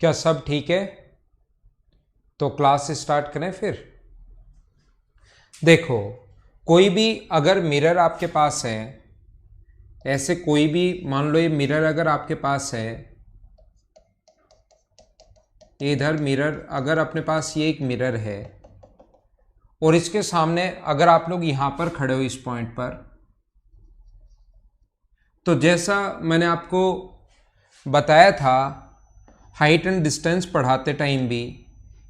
क्या सब ठीक है? तो क्लास स्टार्ट करें फिर। देखो, कोई भी अगर मिरर आपके पास है, ऐसे कोई भी मान लो ये मिरर अगर आपके पास है, इधर मिरर अगर अपने पास ये एक मिरर है और इसके सामने अगर आप लोग यहां पर खड़े हो इस पॉइंट पर, तो जैसा मैंने आपको बताया था हाइट एंड डिस्टेंस पढ़ाते टाइम भी,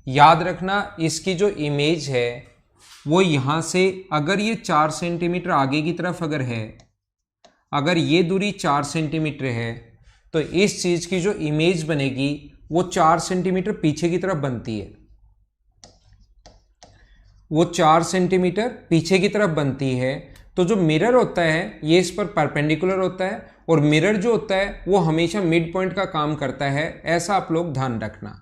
याद रखना इसकी जो इमेज है वो यहाँ से अगर ये 4 सेंटीमीटर आगे की तरफ अगर है, अगर ये दूरी 4 सेंटीमीटर है, तो इस चीज़ की जो इमेज बनेगी वो 4 सेंटीमीटर पीछे की तरफ बनती है, वो 4 सेंटीमीटर पीछे की तरफ बनती है। तो जो मिरर होता है ये इस पर परपेंडिकुलर होता है और मिरर जो होता है वो हमेशा मिड पॉइंट का काम करता है, ऐसा आप लोग ध्यान रखना।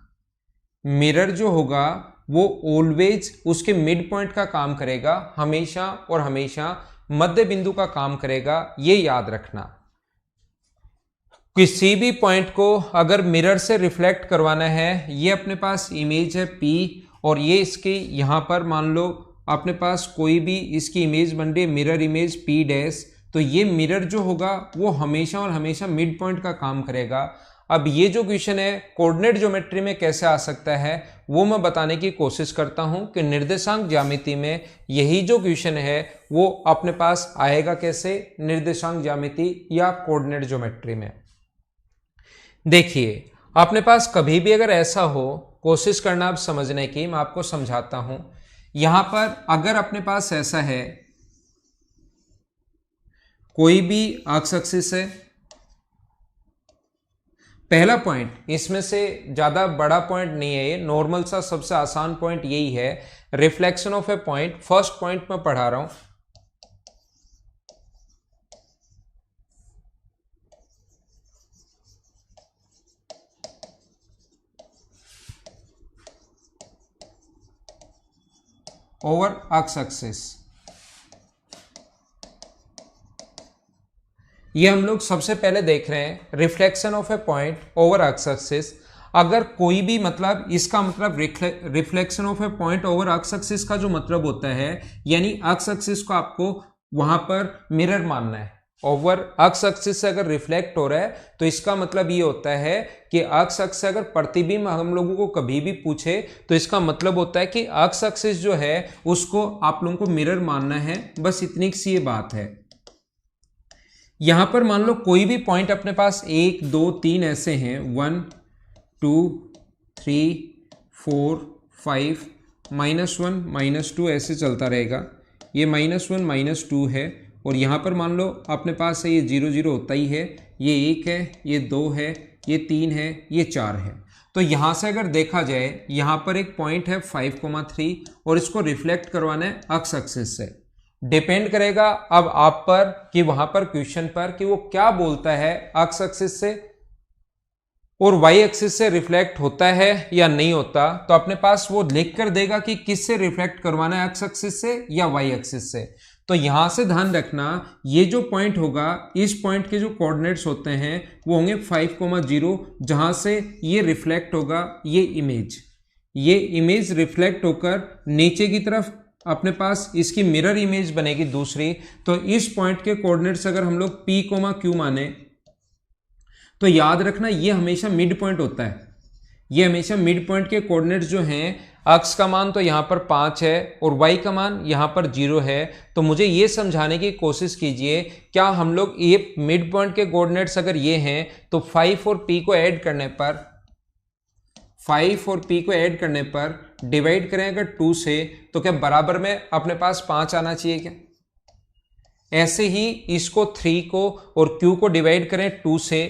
मिरर जो होगा वो ऑलवेज उसके मिड पॉइंट का काम करेगा, हमेशा और हमेशा मध्य बिंदु का काम करेगा, ये याद रखना। किसी भी पॉइंट को अगर मिरर से रिफ्लेक्ट करवाना है, ये अपने पास इमेज है P और ये इसके यहां पर मान लो अपने पास कोई भी इसकी इमेज बन रही है मिरर इमेज P डैश, तो ये मिरर जो होगा वो हमेशा और हमेशा मिड पॉइंट का काम करेगा। अब ये जो क्वेश्चन है कोऑर्डिनेट ज्योमेट्री में कैसे आ सकता है वो मैं बताने की कोशिश करता हूं कि निर्देशांक ज्यामिति में यही जो क्वेश्चन है वो अपने पास आएगा कैसे, निर्देशांक ज्यामिति या कोऑर्डिनेट ज्योमेट्री में। देखिए, अपने पास कभी भी अगर ऐसा हो, कोशिश करना आप समझने की, मैं आपको समझाता हूं। यहां पर अगर अपने पास ऐसा है, कोई भी एक्स एक्सिस है, पहला पॉइंट, इसमें से ज्यादा बड़ा पॉइंट नहीं है, ये नॉर्मल सा सबसे आसान पॉइंट यही है, reflection of a point. First point मैं पढ़ा रहा हूं, ओवर एक्स एक्सिस। ये हम लोग सबसे पहले देख रहे हैं reflection of a point over x axis. अगर कोई भी मतलब इसका मतलब reflection of a point over x axis का जो मतलब होता है, यानी एक्स एक्सिस को आपको वहां पर मिरर मानना है। ओवर एक्स एक्सिस से अगर रिफ्लेक्ट हो रहा है तो इसका मतलब ये होता है कि एक्स एक्सिस से अगर प्रतिबिंब हम लोगों को कभी भी पूछे तो इसका मतलब होता है कि एक्स एक्सिस जो है उसको आप लोगों को मिरर मानना है। बस इतनी सी ये बात है। यहां पर मान लो कोई भी पॉइंट अपने पास 1 2 3 ऐसे हैं, 1 2 3 4 5 -1 -2 ऐसे चलता रहेगा। ये -1 -2 है और यहां पर मान लो अपने पास है ये 0 0 होता ही है, ये 1 है, ये 2 है, ये 3 है, ये 4 है। तो यहां से अगर देखा जाए यहां पर एक पॉइंट है 5,3 और इसको रिफ्लेक्ट करवाना है एक्स एक्सिस से। डिपेंड करेगा अब आप पर कि वहां पर क्वेश्चन पर कि वो क्या बोलता है, एक्स एक्सिस से और वाई एक्सिस से रिफ्लेक्ट होता है या नहीं होता। तो अपने पास वो लिख कर देगा कि किस से रिफ्लेक्ट करवाना है, एक्स एक्सिस से या वाई एक्सिस से। तो यहां से ध्यान रखना ये जो पॉइंट होगा, इस पॉइंट के जो कोऑर्डिनेट्स होते हैं वो होंगे 5,0, जहां से ये रिफ्लेक्ट होगा, ये इमेज रिफ्लेक्ट होकर नीचे की तरफ अपने पास इसकी मिरर इमेज बनेगी दूसरी। तो इस पॉइंट के कोऑर्डिनेट्स अगर हम लोग P, Q माने तो याद रखना ये हमेशा मिड पॉइंट होता है। ये हमेशा मिड पॉइंट के कोऑर्डिनेट्स जो हैं, एक्स का मान तो यहां पर 5 है और वाई का मान यहां पर 0 है। तो मुझे ये समझाने की कोशिश कीजिए, क्या हम लोग ये मिड पॉइंट के कोऑर्डिनेट्स अगर ये हैं तो 5 और P को ऐड करने पर, 5 और P को ऐड करने पर डिवाइड करें अगर 2 से, तो क्या बराबर में अपने पास 5 आना चाहिए क्या? ऐसे ही इसको 3 को और Q को डिवाइड करें 2 से,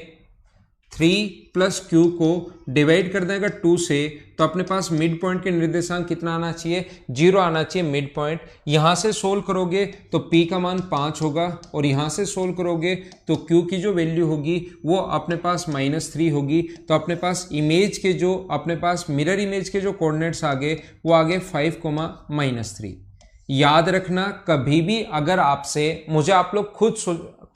3 प्लस Q को डिवाइड कर दें अगर 2 से, तो अपने पास मिड पॉइंट के निर्देशांक कितना आना चाहिए? 0 आना चाहिए मिड पॉइंट। यहां से सोल्व करोगे तो P का मान 5 होगा और यहां से सोल्व करोगे तो Q की जो वैल्यू होगी वो अपने पास -3 होगी। तो अपने पास इमेज के जो अपने पास मिरर इमेज के जो कोऑर्डिनेट्स आ गए वो आ गए 5, -3। याद रखना कभी भी अगर आपसे, मुझे आप लोग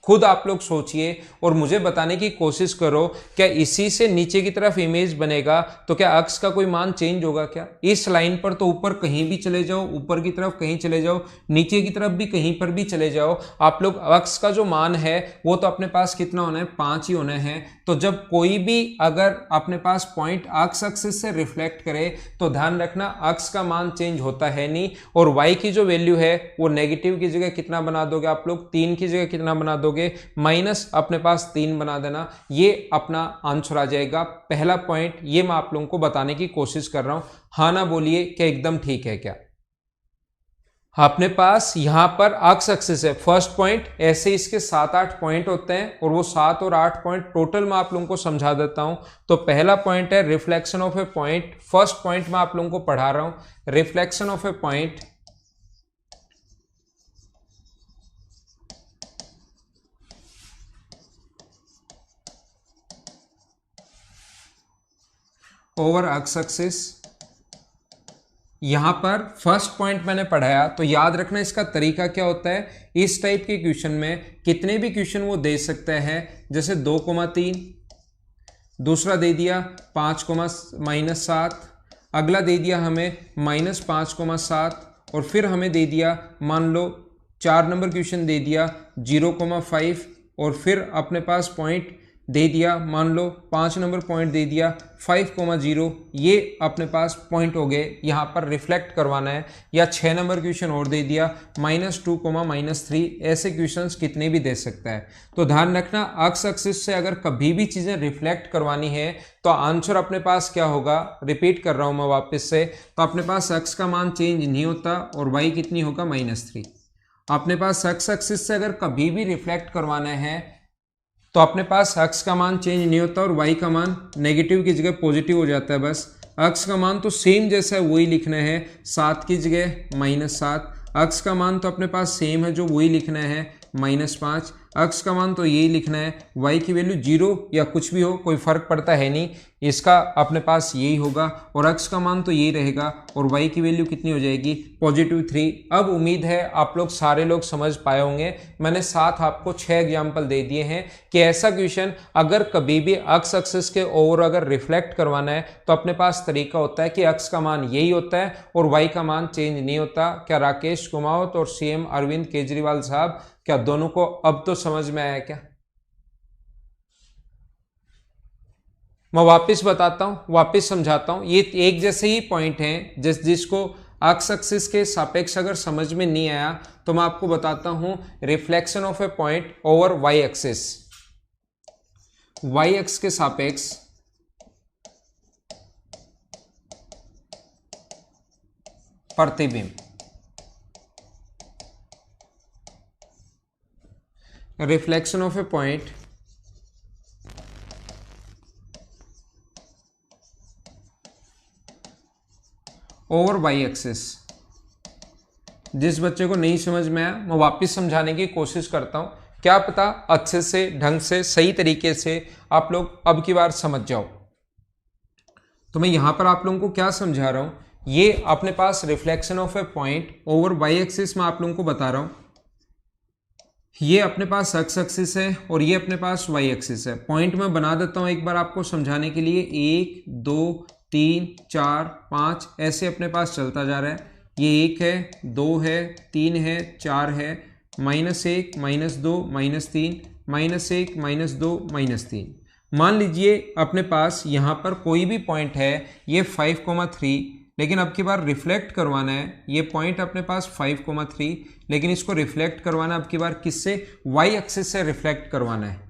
खुद आप लोग सोचिए और मुझे बताने की कोशिश करो, क्या इसी से नीचे की तरफ इमेज बनेगा तो क्या अक्स का कोई मान चेंज होगा क्या? इस लाइन पर तो ऊपर कहीं भी चले जाओ, ऊपर की तरफ कहीं चले जाओ, नीचे की तरफ भी कहीं पर भी चले जाओ, आप लोग अक्स का जो मान है वो तो अपने पास कितना होना है, 5 ही होना है। तो जब कोई भी अगर अपने पास पॉइंट अक्स एक्सिस से रिफ्लेक्ट करे तो ध्यान रखना अक्स का मान चेंज होता है नहीं, और वाई की जो वैल्यू है वो नेगेटिव की जगह कितना बना दोगे आप लोग, 3 की जगह कितना बना दोगे, माइनस अपने पास 3 बना देना, ये अपना आंसर आ जाएगा। पहला पॉइंट ये मैं आप लोगों को बताने की कोशिश कर रहा हूं, हाँ ना बोलिए, क्या एकदम ठीक है क्या? अपने पास यहां पर अक्स एक्सिस है, फर्स्ट पॉइंट, ऐसे इसके 7-8 पॉइंट होते हैं और वो 7 और 8 पॉइंट टोटल मैं आप लोगों को समझा देता हूं। तो पहला पॉइंट है reflection of a point, first point मैं आप लोगों को पढ़ा रहा हूं, reflection of a point over x axis. यहां पर फर्स्ट पॉइंट मैंने पढ़ाया तो याद रखना इसका तरीका क्या होता है। इस टाइप के क्वेश्चन में कितने भी क्वेश्चन वो दे सकते हैं, जैसे 2,3, दूसरा दे दिया 5,-7, अगला दे दिया हमें -5,7, और फिर हमें दे दिया मान लो 4 नंबर क्वेश्चन दे दिया 0,5, और फिर अपने पास पॉइंट दे दिया मान लो 5 नंबर पॉइंट दे दिया 5,0, ये अपने पास पॉइंट हो गए, यहाँ पर रिफ्लेक्ट करवाना है। या 6 नंबर क्वेश्चन और दे दिया -2,-3, ऐसे क्वेश्चंस कितने भी दे सकता है। तो ध्यान रखना अक्स एक्सिस से अगर कभी भी चीज़ें रिफ्लेक्ट करवानी है तो आंसर अपने पास क्या होगा, रिपीट कर रहा हूँ मैं वापस से, तो अपने पास एक्स का मान चेंज नहीं होता और वाई कितनी होगा, -3। अपने पास एक्स एक्सिस से अगर कभी भी रिफ्लेक्ट करवाना है तो अपने पास अक्स का मान चेंज नहीं होता और वाई का मान नेगेटिव की जगह पॉजिटिव हो जाता है। बस अक्स का मान तो सेम जैसा है वही लिखना है, 7 की जगह -7, अक्स का मान तो अपने पास सेम है जो वही लिखना है -5, अक्स का मान तो यही लिखना है, वाई की वैल्यू 0 या कुछ भी हो कोई फर्क पड़ता है नहीं, इसका अपने पास यही होगा, और अक्स का मान तो यही रहेगा और वाई की वैल्यू कितनी हो जाएगी, +3। अब उम्मीद है आप लोग सारे लोग समझ पाए होंगे। मैंने साथ आपको 6 एग्जाम्पल दे दिए हैं कि ऐसा क्वेश्चन अगर कभी भी अक्स एक्सिस के ओवर अगर रिफ्लेक्ट करवाना है तो अपने पास तरीका होता है कि अक्स का मान यही होता है और वाई का मान चेंज नहीं होता। क्या राकेश कुमावत और CM अरविंद केजरीवाल साहब, क्या दोनों को अब तो समझ में आया क्या? मैं वापस बताता हूं, वापस समझाता हूं, ये एक जैसे ही पॉइंट हैं जिसको अक्स एक्सिस के सापेक्ष अगर समझ में नहीं आया तो मैं आपको बताता हूं reflection of a point over y axis, y x के सापेक्ष प्रतिबिंब, reflection of a point over y axis. जिस बच्चे को नहीं समझ में आया मैं वापस समझाने की कोशिश करता हूं, क्या पता अच्छे से ढंग से सही तरीके से आप लोग अब की बार समझ जाओ। तो मैं यहां पर आप लोगों को क्या समझा रहा हूं, ये अपने पास reflection of a point over y axis में आप लोगों को बता रहा हूं, ये अपने पास एक्स एक्सिस है और ये अपने पास वाई एक्सिस है। पॉइंट मैं बना देता हूं एक बार आपको समझाने के लिए, 1 2 3 4 5 ऐसे अपने पास चलता जा रहा है। ये 1 है, 2 है, 3 है, 4 है, -1 -2 -3 -1 -2 -3। मान लीजिए अपने पास यहाँ पर कोई भी पॉइंट है, ये 5,3, लेकिन अब की बार रिफ्लेक्ट करवाना है, ये पॉइंट अपने पास 5,3, लेकिन इसको रिफ्लेक्ट करवाना अब की बार किससे, वाई एक्सिस से रिफ्लेक्ट करवाना है।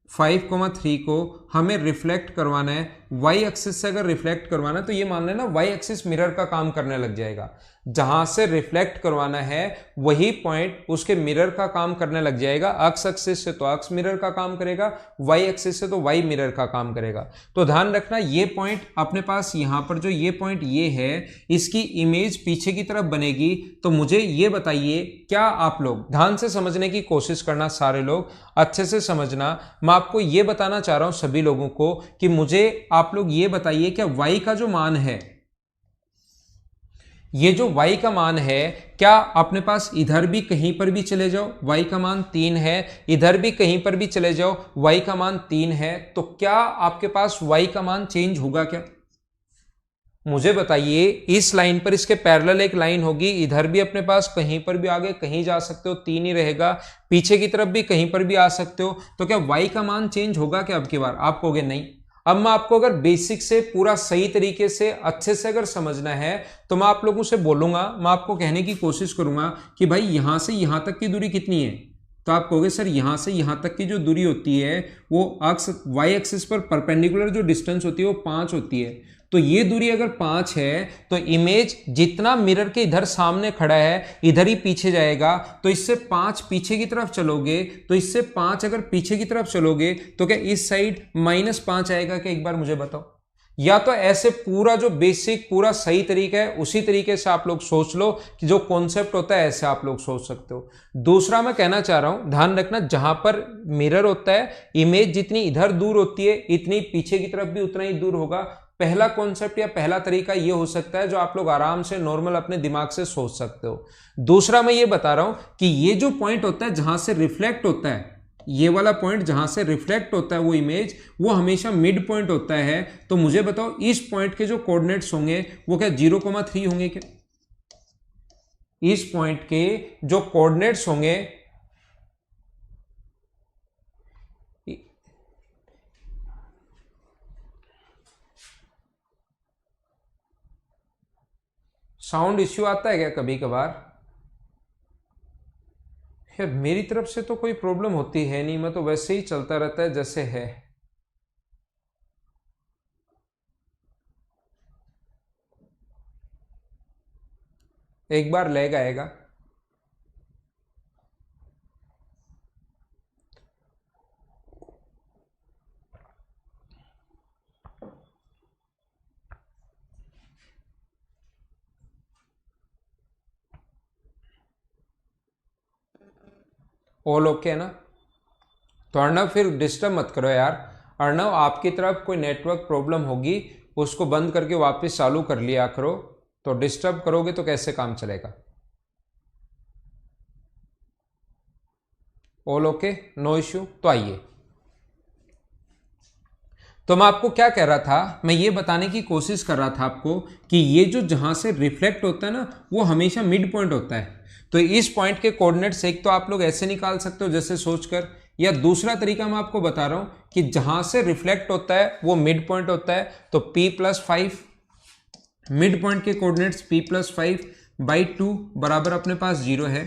5,3 को हमें रिफ्लेक्ट करवाना है वाई एक्सिस से। अगर रिफ्लेक्ट करवाना है तो ये मान लेना वाई एक्सिस मिरर का काम करने लग जाएगा, जहां से रिफ्लेक्ट करवाना है वही पॉइंट उसके मिरर का काम करने लग जाएगा। एक्स एक्सिस से तो एक्स मिरर का काम करेगा, वाई एक्सिस से तो वाई मिरर का काम करेगा। तो ध्यान रखना ये पॉइंट अपने पास यहां पर जो ये पॉइंट ये है, इसकी इमेज पीछे की तरफ बनेगी। तो मुझे ये बताइए, क्या आप लोग ध्यान से समझने की कोशिश करना, सारे लोग अच्छे से समझना। मैं आपको ये बताना चाह रहा हूं सभी लोगों को कि मुझे आप लोग ये बताइए, क्या वाई का जो मान है ये जो y का मान है, क्या अपने पास इधर भी कहीं पर भी चले जाओ y का मान 3 है, इधर भी कहीं पर भी चले जाओ y का मान 3 है, तो क्या आपके पास y का मान चेंज होगा क्या? मुझे बताइए, इस लाइन पर इसके पैरेलल एक लाइन होगी, इधर भी अपने पास कहीं पर भी आगे कहीं जा सकते हो, 3 ही रहेगा, पीछे की तरफ भी कहीं पर भी आ सकते हो, तो क्या y का मान चेंज होगा क्या अब की बार? आप कहोगे नहीं। अब मैं आपको अगर बेसिक से पूरा सही तरीके से अच्छे से अगर समझना है तो मैं आप लोगों से बोलूंगा, मैं आपको कहने की कोशिश करूंगा कि भाई यहां से यहां तक की दूरी कितनी है, तो आप कहोगे सर यहां से यहां तक की जो दूरी होती है वो अक्ष y एक्सिस पर परपेंडिकुलर जो डिस्टेंस होती है वो 5 होती है। तो ये दूरी अगर 5 है तो इमेज जितना मिरर के इधर सामने खड़ा है इधर ही पीछे जाएगा, तो इससे 5 पीछे की तरफ चलोगे, तो इससे 5 अगर पीछे की तरफ चलोगे तो क्या इस साइड -5 आएगा क्या? एक बार मुझे बताओ। या तो ऐसे पूरा जो बेसिक पूरा सही तरीका है उसी तरीके से आप लोग सोच लो कि जो कॉन्सेप्ट होता है ऐसे आप लोग सोच सकते हो। दूसरा मैं कहना चाह रहा हूं, ध्यान रखना, जहां पर मिरर होता है इमेज जितनी इधर दूर होती है इतनी पीछे की तरफ भी उतना ही दूर होगा। पहला कॉन्सेप्ट या पहला तरीका ये हो सकता है जो आप लोग आराम से नॉर्मल अपने दिमाग से सोच सकते हो। दूसरा मैं ये बता रहा हूं कि ये जो पॉइंट होता है जहां से रिफ्लेक्ट होता है, ये वाला पॉइंट जहां से रिफ्लेक्ट होता है वो इमेज, वो हमेशा मिड पॉइंट होता है। तो मुझे बताओ इस पॉइंट के जो कोऑर्डिनेट्स होंगे वो क्या 0,3 होंगे क्या? इस पॉइंट के जो कोऑर्डिनेट्स होंगे, साउंड इश्यू आता है क्या कभी कभार? यार मेरी तरफ से तो कोई प्रॉब्लम होती है नहीं, मैं तो वैसे ही चलता रहता है जैसे है। एक बार लैग आएगा। ऑल ओके है ना? तो अर्णव फिर डिस्टर्ब मत करो यार। अर्णव आपकी तरफ कोई नेटवर्क प्रॉब्लम होगी, उसको बंद करके वापस चालू कर लिया करो, तो डिस्टर्ब करोगे तो कैसे काम चलेगा? All okay, no issue. तो आइए, तो मैं आपको क्या कह रहा था, मैं ये बताने की कोशिश कर रहा था आपको कि ये जो जहां से रिफ्लेक्ट होता है ना वो हमेशा मिड पॉइंट होता है। तो इस पॉइंट के कोऑर्डिनेट्स एक तो आप लोग ऐसे निकाल सकते हो जैसे सोचकर, या दूसरा तरीका मैं आपको बता रहा हूं कि जहां से रिफ्लेक्ट होता है वो मिड पॉइंट होता है, तो p+5 मिड पॉइंट के कोऑर्डिनेट्स p+5/2 बराबर अपने पास 0 है।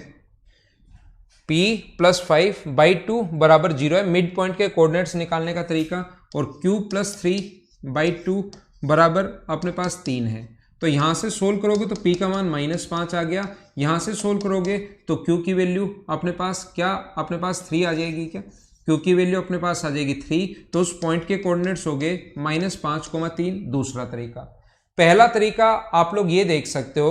p+5/2 बराबर 0 है मिड पॉइंट के कोऑर्डिनेट्स निकालने का तरीका, और q+3/2 बराबर अपने पास 3 है। तो यहां से सोल्व करोगे तो p का मान -5 आ गया, यहां से सोल्व करोगे तो q की वैल्यू अपने पास क्या, अपने पास 3 आ जाएगी क्या? q की वैल्यू अपने पास आ जाएगी 3, तो उस पॉइंट के कोऑर्डिनेट्स हो गए -5,3। दूसरा तरीका। पहला तरीका आप लोग ये देख सकते हो,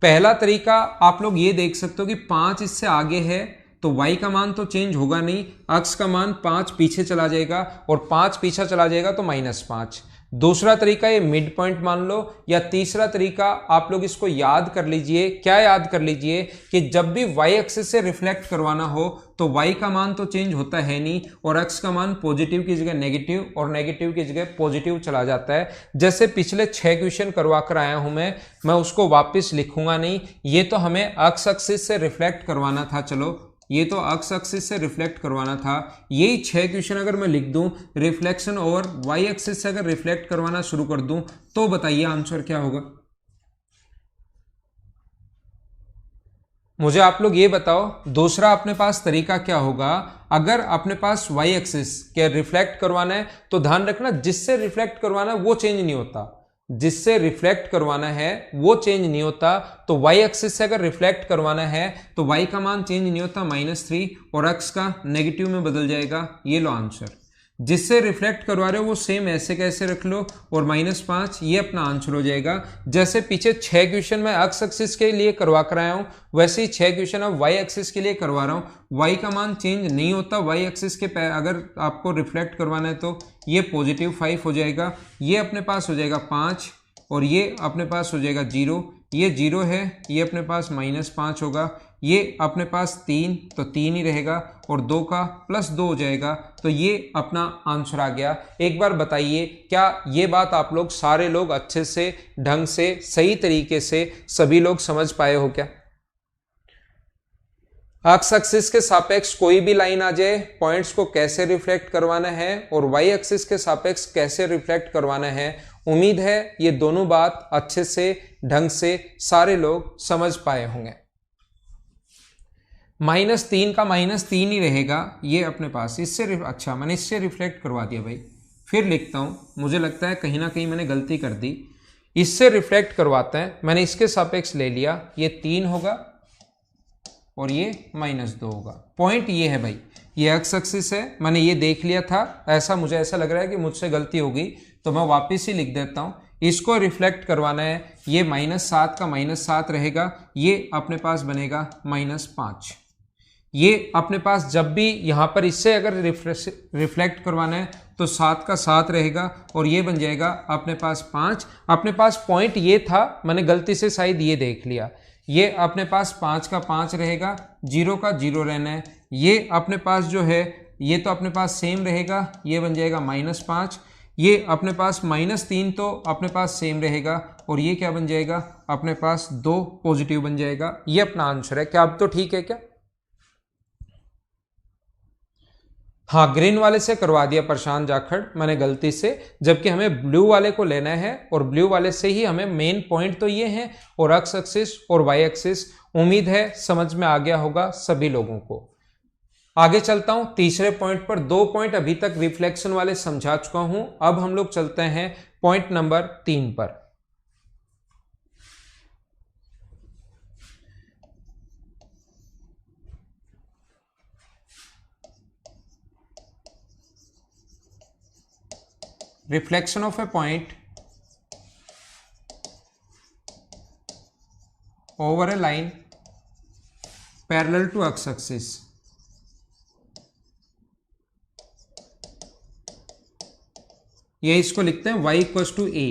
पहला तरीका आप लोग ये देख सकते हो कि 5 इससे आगे है तो y का मान तो चेंज होगा नहीं, अक्स का मान 5 पीछे चला जाएगा, और 5 पीछे चला जाएगा तो -5। दूसरा तरीका ये मिड पॉइंट मान लो, या तीसरा तरीका आप लोग इसको याद कर लीजिए। क्या याद कर लीजिए कि जब भी y एक्सिस से रिफ्लेक्ट करवाना हो तो y का मान तो चेंज होता है नहीं, और x का मान पॉजिटिव की जगह नेगेटिव और नेगेटिव की जगह पॉजिटिव चला जाता है। जैसे पिछले 6 क्वेश्चन करवा कर आया हूं मैं उसको वापस लिखूंगा नहीं। ये तो हमें x एक्सिस से रिफ्लेक्ट करवाना था, चलो ये तो x एक्सिस से रिफ्लेक्ट करवाना था। यही 6 क्वेश्चन अगर मैं लिख दूं रिफ्लेक्शन ओवर y एक्सिस से अगर रिफ्लेक्ट करवाना शुरू कर दूं तो बताइए आंसर क्या होगा? मुझे आप लोग ये बताओ, दूसरा अपने पास तरीका क्या होगा अगर अपने पास y एक्सिस के रिफ्लेक्ट करवाना है? तो ध्यान रखना, जिससे रिफ्लेक्ट करवाना है वो चेंज नहीं होता, जिससे रिफ्लेक्ट करवाना है वो चेंज नहीं होता। तो y एक्सिस से अगर रिफ्लेक्ट करवाना है तो y का मान चेंज नहीं होता -3, और x का नेगेटिव में बदल जाएगा। ये लो आंसर। जिससे रिफ्लेक्ट करवा रहे हो वो सेम ऐसे कैसे रख लो, और -5 ये अपना आंसर हो जाएगा। जैसे पीछे 6 क्वेश्चन मैं x एक्सिस के लिए करवा कर आया हूं, वैसे ही 6 क्वेश्चन अब y एक्सिस के लिए करवा रहा हूं। y का मान चेंज नहीं होता, y एक्सिस के अगर आपको रिफ्लेक्ट करवाना है तो ये +5 हो जाएगा, ये अपने पास हो जाएगा 5, और ये अपने पास हो जाएगा 0, ये 0 है, ये अपने पास -5 होगा, ये अपने पास 3 तो 3 ही रहेगा और 2 का +2 हो जाएगा। तो ये अपना आंसर आ गया। एक बार बताइए क्या ये बात आप लोग सारे लोग अच्छे से ढंग से सही तरीके से सभी लोग समझ पाए हो क्या? एक्स एक्सिस के सापेक्ष कोई भी लाइन आ जाए, पॉइंट्स को कैसे रिफ्लेक्ट करवाना है और वाई एक्सिस के सापेक्ष कैसे रिफ्लेक्ट करवाना है, उम्मीद है ये दोनों बात अच्छे से ढंग से सारे लोग समझ पाए होंगे। -3 का -3 ही रहेगा ये अपने पास, इससे अच्छा मैंने इससे रिफ्लेक्ट करवा दिया भाई, फिर लिखता हूं, मुझे लगता है कहीं ना कहीं मैंने गलती कर दी, इससे रिफ्लेक्ट करवाते हैं। मैंने इसके सापेक्ष ले लिया, ये 3 होगा और ये -2 होगा। पॉइंट ये है भाई, ये एक्स एक्सिस है, मैंने ये देख लिया था, मुझे ऐसा लग रहा है कि मुझसे गलती होगी तो मैं वापस ही लिख देता हूं। इसको रिफ्लेक्ट करवाना है, ये -7 का -7 रहेगा, ये अपने पास बनेगा -5। ये अपने पास जब भी यहाँ पर इससे अगर रिफ्लेक्ट करवाना है तो 7 का 7 रहेगा और ये बन जाएगा अपने पास 5। अपने पास पॉइंट ये था, मैंने गलती से शायद ये देख लिया, ये अपने पास 5 का 5 रहेगा, 0 का 0 रहना है। ये अपने पास जो है ये तो अपने पास सेम रहेगा, ये बन जाएगा -5, ये अपने पास -3 तो अपने पास सेम रहेगा और ये क्या बन जाएगा अपने पास 2 पॉजिटिव बन जाएगा। ये अपना आंसर है। क्या अब तो ठीक है क्या? हाँ, ग्रीन वाले से करवा दिया प्रशांत जाखड़ मैंने गलती से, जबकि हमें ब्लू वाले को लेना है और ब्लू वाले से ही हमें मेन पॉइंट तो ये है और एक्स एक्सिस और वाई एक्सिस। उम्मीद है समझ में आ गया होगा सभी लोगों को। आगे चलता हूं तीसरे पॉइंट पर। 2 पॉइंट अभी तक रिफ्लेक्शन वाले समझा चुका हूं, अब हम लोग चलते हैं पॉइंट नंबर 3 पर। Reflection of a point over a line parallel to x-axis। ये इसको लिखते हैं y = a।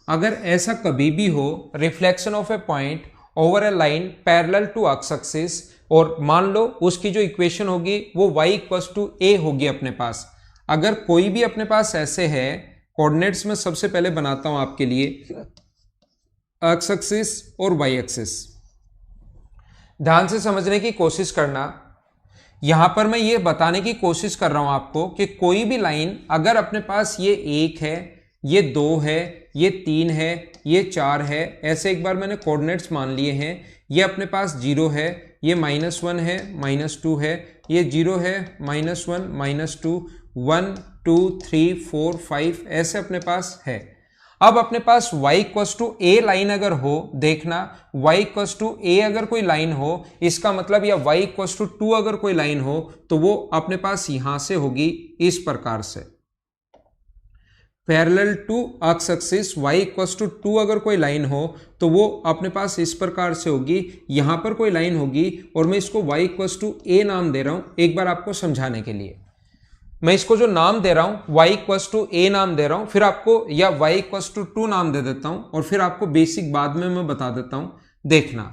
अगर ऐसा कभी भी हो, reflection of a point over a line parallel to x-axis, और मान लो उसकी जो इक्वेशन होगी वो y = a होगी अपने पास। अगर कोई भी अपने पास ऐसे है, कोऑर्डिनेट्स में सबसे पहले बनाता हूं आपके लिए एक्स एक्सिस और वाई एक्सिस, ध्यान से समझने की कोशिश करना। यहां पर मैं ये बताने की कोशिश कर रहा हूं आपको कि कोई भी लाइन अगर अपने पास ये 1 है, ये 2 है, ये 3 है, ये 4 है, ऐसे एक बार मैंने कोऑर्डिनेट्स मान लिए हैं, ये अपने पास 0 है, ये -1 है, -2 है, ये 0 है, -1 -2 1 2 3 4 5 ऐसे अपने पास है। अब अपने पास y = a लाइन अगर हो, देखना y = a अगर कोई लाइन हो, इसका मतलब, या y = 2 अगर कोई लाइन हो तो वो अपने पास यहां से होगी इस प्रकार से, parallel to x axis. y = 2 अगर कोई लाइन हो तो वो अपने पास इस प्रकार से होगी, यहां पर कोई लाइन होगी और मैं इसको y = a नाम दे रहा हूं एक बार आपको समझाने के लिए। मैं इसको जो नाम दे रहा हूं y = a नाम दे रहा हूं, फिर आपको, या y = 2 नाम दे देता हूं और फिर आपको बेसिक बाद में मैं बता देता हूं। देखना,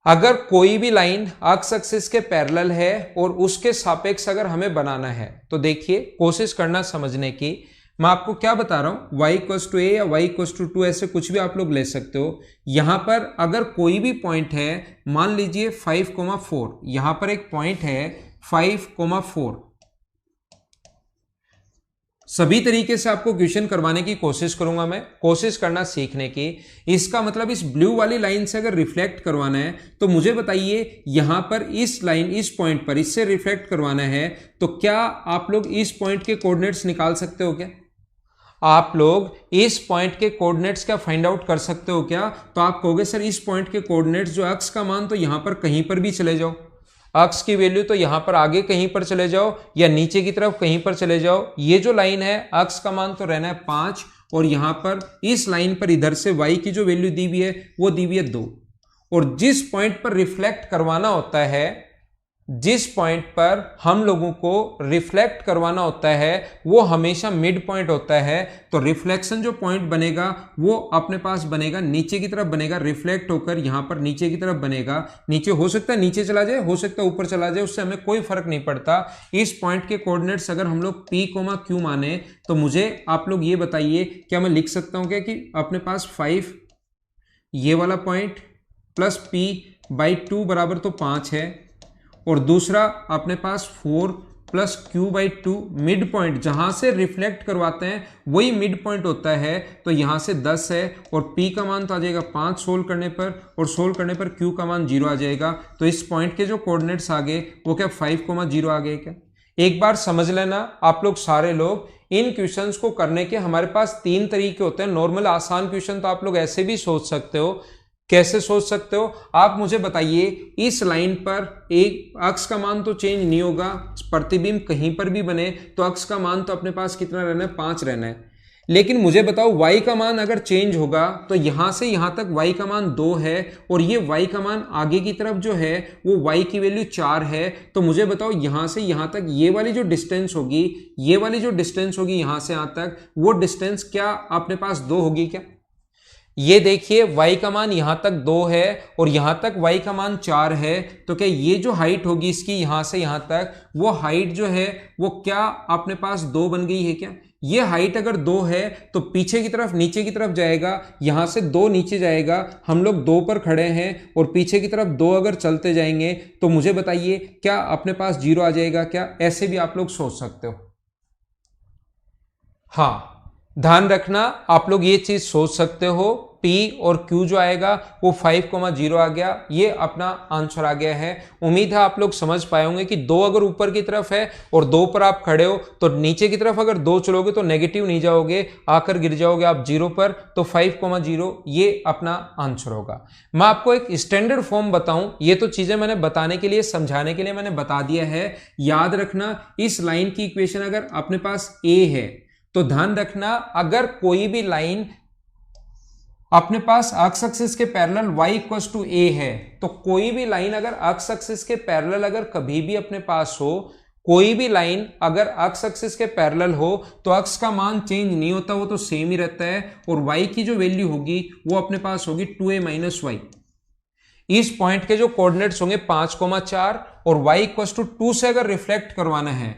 अगर कोई भी लाइन एक्स एक्सिस के पैरेलल है और उसके सापेक्ष अगर हमें बनाना है तो देखिए, कोशिश करना समझने की। मैं आपको क्या बता रहा हूं, y = a या y = 2 ऐसे कुछ भी आप लोग ले सकते हो। यहां पर अगर कोई भी पॉइंट है, मान लीजिए 5,4, यहां पर एक पॉइंट है 5,4, सभी तरीके से आपको क्वेश्चन करवाने की कोशिश करूंगा मैं, कोशिश करना सीखने की। इसका मतलब इस ब्लू वाली लाइन से अगर रिफ्लेक्ट करवाना है तो मुझे बताइए, यहां पर इस लाइन, इस पॉइंट पर इससे रिफ्लेक्ट करवाना है तो क्या आप लोग इस पॉइंट के कोऑर्डिनेट्स निकाल सकते हो क्या? आप लोग इस पॉइंट के कोऑर्डिनेट्स क्या फाइंड आउट कर सकते हो क्या? तो आप कहोगे सर इस पॉइंट के कोऑर्डिनेट्स जो एक्स का मान, तो यहां पर कहीं पर भी चले जाओ, एक्स की वैल्यू तो यहां पर आगे कहीं पर चले जाओ या नीचे की तरफ कहीं पर चले जाओ। ये जो लाइन है एक्स का मान तो रहना है 5 और यहां पर इस लाइन पर इधर से y की जो वैल्यू दी हुई है वो दी हुई है 2, और जिस पॉइंट पर रिफ्लेक्ट करवाना होता है जिस पॉइंट पर हम लोगों को रिफ्लेक्ट करवाना होता है वो हमेशा मिड पॉइंट होता है। तो रिफ्लेक्शन जो पॉइंट बनेगा वो अपने पास बनेगा नीचे की तरफ बनेगा, रिफ्लेक्ट होकर यहां पर नीचे की तरफ बनेगा। नीचे हो सकता है नीचे चला जाए, हो सकता है ऊपर चला जाए, उससे हमें कोई फर्क नहीं पड़ता। इस पॉइंट के कोऑर्डिनेट्स अगर हम लोग P, Q माने तो मुझे आप लोग ये बताइए, क्या मैं लिख सकता हूं क्या कि अपने पास 5 ये वाला पॉइंट प्लस P/2 बराबर तो 5 है, और दूसरा अपने पास 4 प्लस Q/2 मिड पॉइंट जहां से रिफ्लेक्ट करवाते हैं वही मिड पॉइंट होता है। तो यहां से 10 है और P का मान तो आ जाएगा 5 सोल्व करने पर, और सोल्व करने पर Q का मान 0 आ जाएगा। तो इस पॉइंट के जो कोऑर्डिनेट्स आ गए वो क्या 5,0 आ गए क्या? एक बार समझ लेना आप लोग सारे लोग, इन क्वेश्चंस को करने के हमारे पास 3 तरीके होते हैं। नॉर्मल आसान क्वेश्चन तो आप लोग ऐसे भी सोच सकते हो। कैसे सोच सकते हो आप मुझे बताइए। इस लाइन पर एक अक्ष का मान तो चेंज नहीं होगा, प्रतिबिंब कहीं पर भी बने तो अक्ष का मान तो अपने पास कितना रहना है, 5 रहना है। लेकिन मुझे बताओ y का मान अगर चेंज होगा तो यहां से यहां तक y का मान 2 है, और ये y का मान आगे की तरफ जो है वो y की वैल्यू 4 है। तो मुझे बताओ यहां से यहां तक ये वाली जो डिस्टेंस होगी, ये वाली जो डिस्टेंस होगी यहां से यहां तक, वो डिस्टेंस क्या अपने पास 2 होगी क्या? ये देखिए y का मान यहां तक 2 है और यहां तक y का मान 4 है। तो क्या ये जो हाइट होगी इसकी यहां से यहां तक, वो हाइट जो है वो क्या अपने पास 2 बन गई है क्या? ये हाइट अगर 2 है तो पीछे की तरफ नीचे की तरफ जाएगा, यहां से 2 नीचे जाएगा, हम लोग 2 पर खड़े हैं और पीछे की तरफ 2 अगर चलते जाएंगे तो मुझे बताइए क्या अपने पास 0 आ जाएगा क्या? ऐसे भी आप लोग सोच सकते हो। हाँ, ध्यान रखना आप लोग ये चीज सोच सकते हो। P और Q जो आएगा वो 5,0 आ गया, ये अपना आंसर आ गया है। उम्मीद है आप लोग समझ पाए होंगे कि 2 अगर ऊपर की तरफ है और 2 पर आप खड़े हो तो नीचे की तरफ अगर 2 चलोगे तो नेगेटिव नहीं जाओगे, आकर गिर जाओगे आप 0 पर। तो 5,0 ये अपना आंसर होगा। मैं आपको एक स्टैंडर्ड फॉर्म बताऊं, ये तो चीजें मैंने बताने के लिए समझाने के लिए मैंने बता दिया है। याद रखना इस लाइन की इक्वेशन अगर अपने पास A है तो ध्यान रखना अगर कोई भी लाइन अपने पास एक्स एक्सिस के parallel y equals to a है, तो कोई भी लाइन अगर एक्स एक्सिस के पैरेलल अगर कभी भी अपने पास हो, कोई भी लाइन अगर एक्स एक्सिस के पैरेलल हो तो एक्स का मान चेंज नहीं होता, वो तो सेम ही रहता है, और y की जो वैल्यू होगी वो अपने पास होगी 2a माइनस y। इस पॉइंट के जो कोऑर्डिनेट्स होंगे 5,4 और y इक्वल्स टू 2 से अगर रिफ्लेक्ट करवाना है,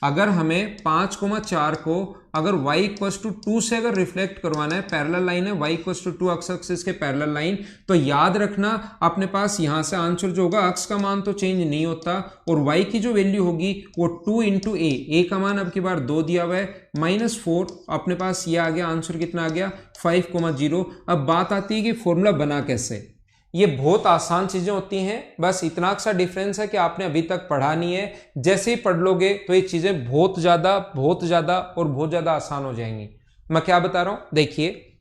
अगर हमें 5,4 को अगर y इक्वल्स टू 2 से अगर रिफ्लेक्ट करवाना है, पैरेलल लाइन है y equals to 2 x axis के पैरेलल लाइन, तो याद रखना अपने पास यहां से आंसर जो होगा x का मान तो चेंज नहीं होता, और y की जो वैल्यू होगी वो 2 इंटू a का मान अब की बार 2 दिया हुआ है, -4 अपने पास ये आ गया। आंसर कितना आ गया 5,0। अब बात आती है कि फॉर्मूला बना कैसे। ये बहुत आसान चीजें होती हैं, बस इतना सा डिफरेंस है कि आपने अभी तक पढ़ा नहीं है। जैसे ही पढ़ लोगे तो ये चीजें बहुत ज्यादा और बहुत ज्यादा आसान हो जाएंगी। मैं क्या बता रहा हूं, देखिए